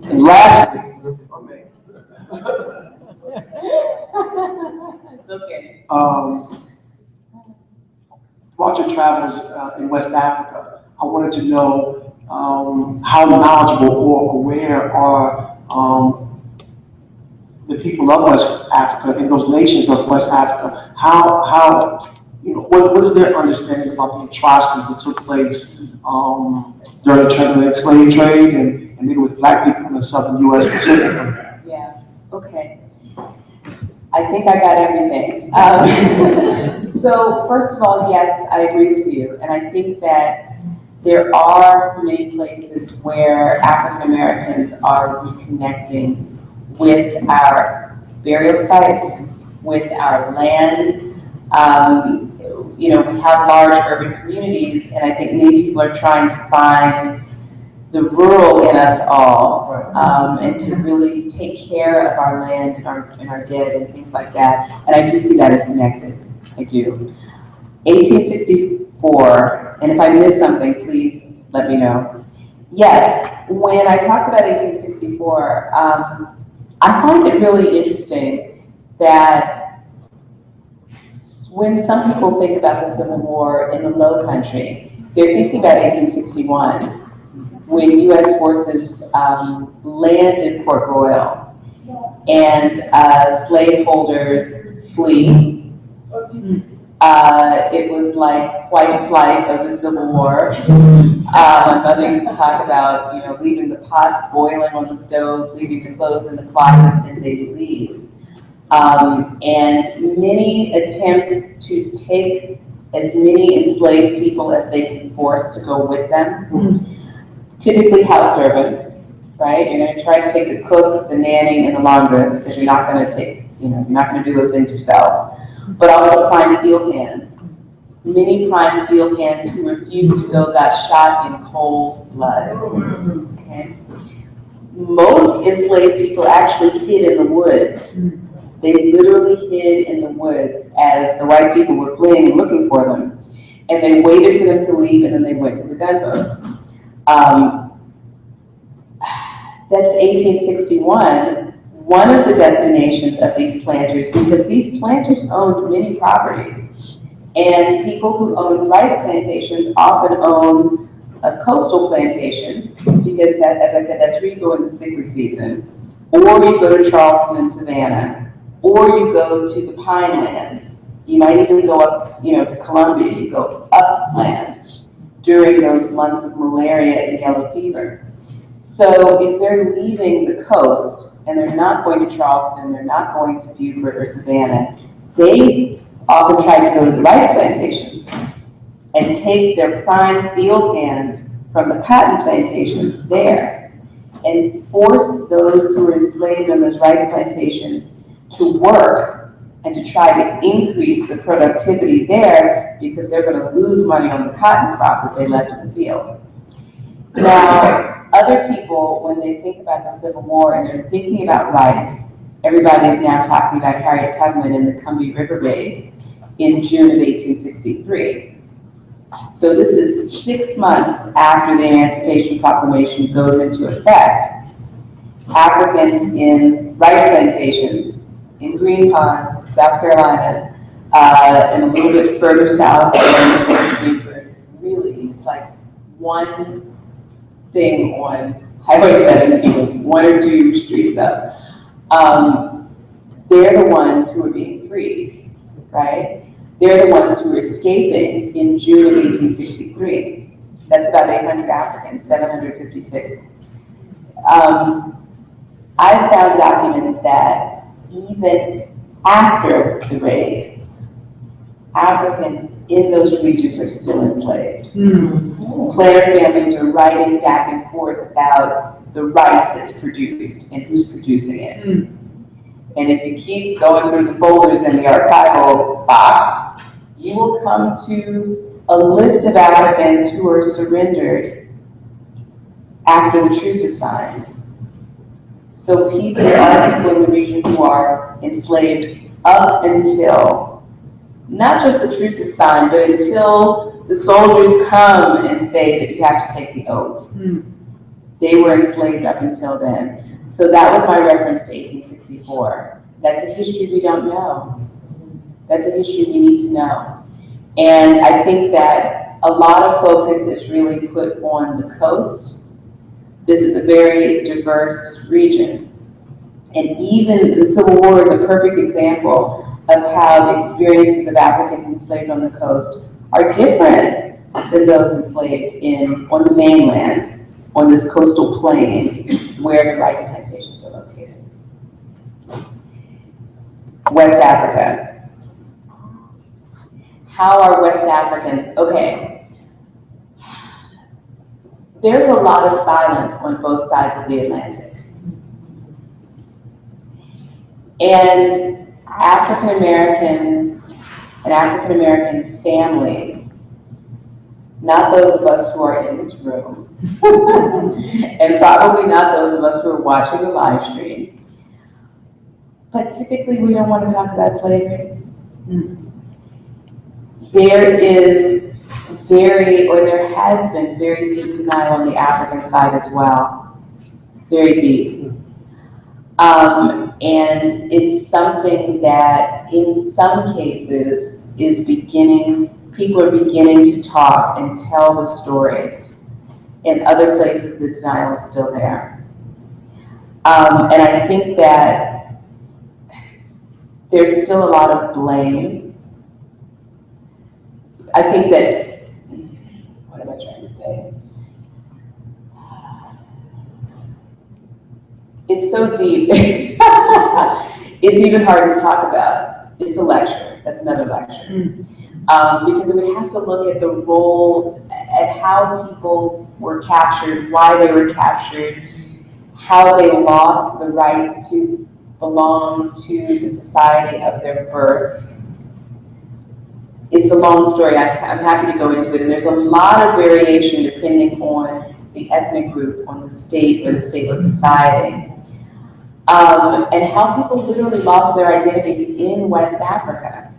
And lastly, It's okay. Throughout your travels in West Africa, I wanted to know how knowledgeable or aware are the people of West Africa and those nations of West Africa? What is their understanding about the atrocities that took place during the transatlantic slave trade and maybe with Black people in the southern U.S. specifically? Yeah. Okay. I think I got everything. So first of all, yes, I agree with you, and I think that there are many places where African Americans are reconnecting with our burial sites, with our land. We have large urban communities, and I think many people are trying to find the rural in us all, and to really take care of our land and our dead and things like that. And I do see that as connected. I do. 1864, and if I missed something, please let me know. Yes, when I talked about 1864, I find it really interesting that when some people think about the Civil War in the Low Country, they're thinking about 1861, when U.S. forces landed Port Royal. and slaveholders flee. It was like white flight of the Civil War. My mother used to talk about, leaving the pots boiling on the stove, leaving the clothes in the closet, and they would leave. And many attempt to take as many enslaved people as they can force to go with them. Typically house servants, right? You're going to try to take the cook, the nanny, and the laundress, because you're not going to take, you're not going to do those things yourself. But also prime field hands. Many prime field hands who refused to go got shot in cold blood. Okay? Most enslaved people actually hid in the woods. They literally hid in the woods as the white people were fleeing and looking for them. And they waited for them to leave, and then they went to the gunboats. That's 1861. One of the destinations of these planters, because these planters owned many properties, and people who own rice plantations often own a coastal plantation, because that, as I said, that's where you go in the sickly season, or you go to Charleston and Savannah, or you go to the pine lands. You might even go up, to Columbia. You go upland during those months of malaria and yellow fever. So if they're leaving the coast and they're not going to Charleston, they're not going to Beaufort or Savannah, they often try to go to the rice plantations and take their prime field hands from the cotton plantation there and force those who were enslaved on those rice plantations to work and to try to increase the productivity there, because they're going to lose money on the cotton crop that they left in the field. Now, other people, when they think about the Civil War and they're thinking about rice, everybody is now talking about Harriet Tubman and the Combahee River Raid in June of 1863. So this is 6 months after the Emancipation Proclamation goes into effect. Africans in rice plantations in Green Pond, South Carolina, and a little bit further south towards Beaufort. Really, it's like one thing on Highway 17, one or two streets up. They're the ones who are being freed, right? They're the ones who are escaping in June of 1863. That's about 800 Africans, 756. I found documents that even after the raid, Africans in those regions are still enslaved. Planter families are writing back and forth about the rice that's produced and who's producing it. And if you keep going through the folders in the archival box, you will come to a list of Africans who are surrendered after the truce is signed. So there are people in the region who are enslaved up until, not just the truce is signed, but until the soldiers come and say that you have to take the oath. They were enslaved up until then. So that was my reference to 1864. That's a history we don't know. That's a history we need to know. And I think that a lot of focus is really put on the coast. This is a very diverse region. And even the Civil War is a perfect example of how the experiences of Africans enslaved on the coast are different than those enslaved on the mainland, on this coastal plain where the rice plantations are located. West Africa. How are West Africans? Okay. There's a lot of silence on both sides of the Atlantic. And African Americans and African American families, not those of us who are in this room, and probably not those of us who are watching the live stream, but typically we don't want to talk about slavery. There has been very deep denial on the African side as well. Very deep. And it's something that in some cases people are beginning to talk and tell the stories. In other places, the denial is still there. And I think that there's still a lot of blame. I think that, what am I trying to say? It's so deep. It's even hard to talk about. It's a lecture. That's another lecture. Because we have to look at the role, at how people were captured, why they were captured, how they lost the right to belong to the society of their birth. It's a long story. I'm happy to go into it. And there's a lot of variation depending on the ethnic group, on the state or the stateless society. And how people literally lost their identities in West Africa.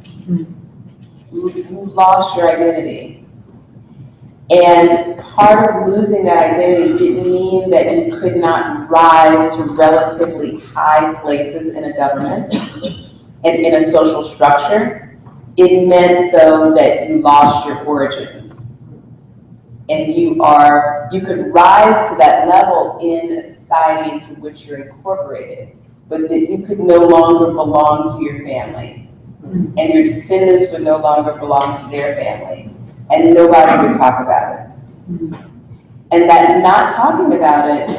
You lost your identity. And part of losing that identity didn't mean that you could not rise to relatively high places in a government and in a social structure. It meant, though, that you lost your origins. And you could rise to that level in a society into which you're incorporated, but that you could no longer belong to your family. And your descendants would no longer belong to their family. And nobody would talk about it. And that not talking about it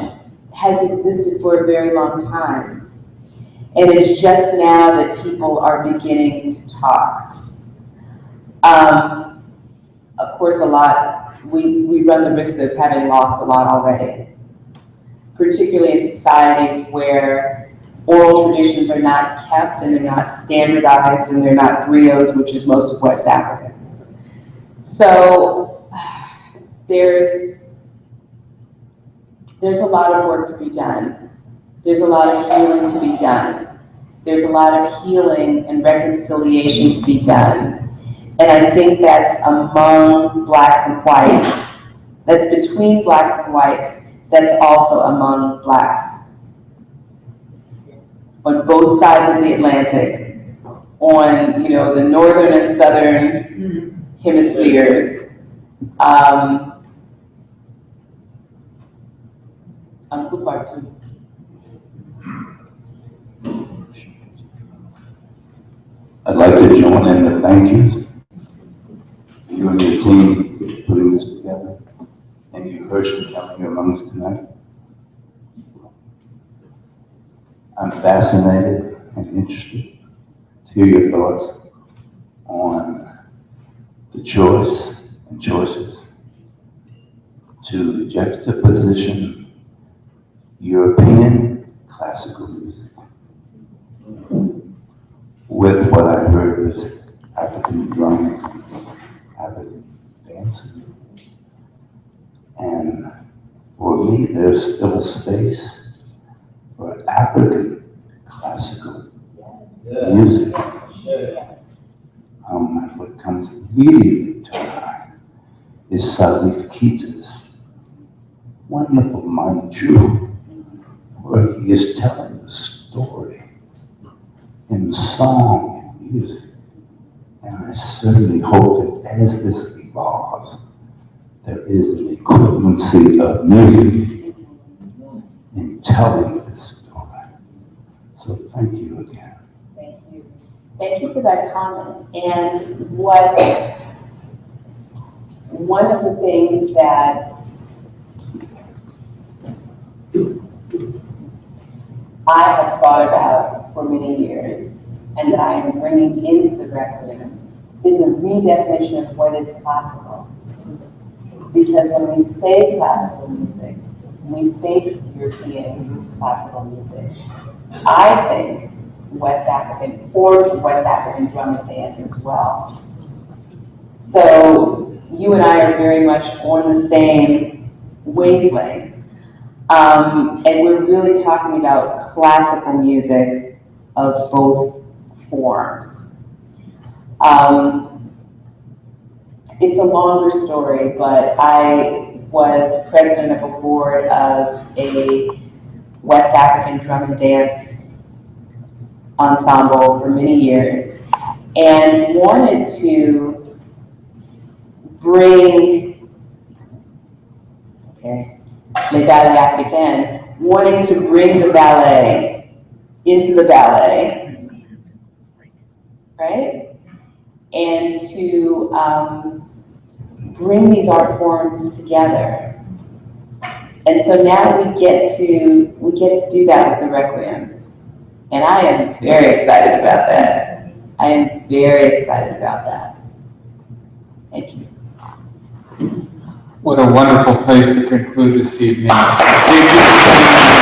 has existed for a very long time. And it's just now that people are beginning to talk. Of course, we run the risk of having lost a lot already, particularly in societies where oral traditions are not kept and they're not standardized and they're not griots, which is most of West Africa. So there's a lot of work to be done. There's a lot of healing to be done. There's a lot of healing and reconciliation to be done. And I think that's among blacks and whites. That's between blacks and whites. That's also among blacks. On both sides of the Atlantic, on the northern and southern hemispheres. Who part two? I'd like to join in the thank yous. You and your team for putting this together. Thank you, Hirsch, for coming here among us tonight. I'm fascinated and interested to hear your thoughts on the choice and choices to juxtaposition European classical music with what I heard was African drums and African dancing. And for me, there's still a space for African classical music. What comes immediately to mind is Salif Keita's wonderful Manju, where he is telling the story in song and music. And I certainly hope that as this evolves, there is an equivalency of music in telling this story. So thank you again. Thank you. Thank you for that comment. And one of the things that I have thought about for many years, and that I am bringing into the Requiem, is a redefinition of what is classical. Because when we say classical music, we think European classical music. I think West African, forms of West African drum and dance as well. So you and I are very much on the same wavelength. And we're really talking about classical music of both forms. It's a longer story, but I was president of a board of a West African drum and dance ensemble for many years, and wanted to bring, les ballet africains, wanting to bring the ballet into the ballet, right? And to bring these art forms together. And so now we get to do that with the Requiem. And I am very excited about that. I am very excited about that. Thank you. What a wonderful place to conclude this evening. Thank you.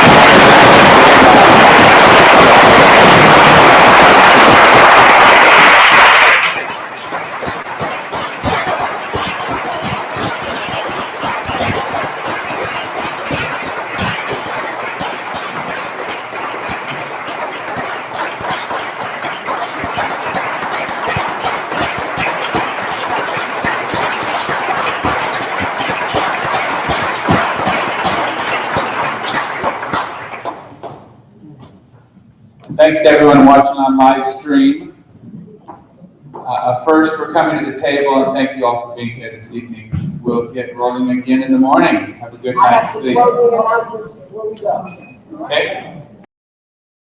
Thanks to everyone watching on live stream. First, for coming to the table, and thank you all for being here this evening. We'll get rolling again in the morning. Have a good night's sleep. Closing announcements before we go. Okay?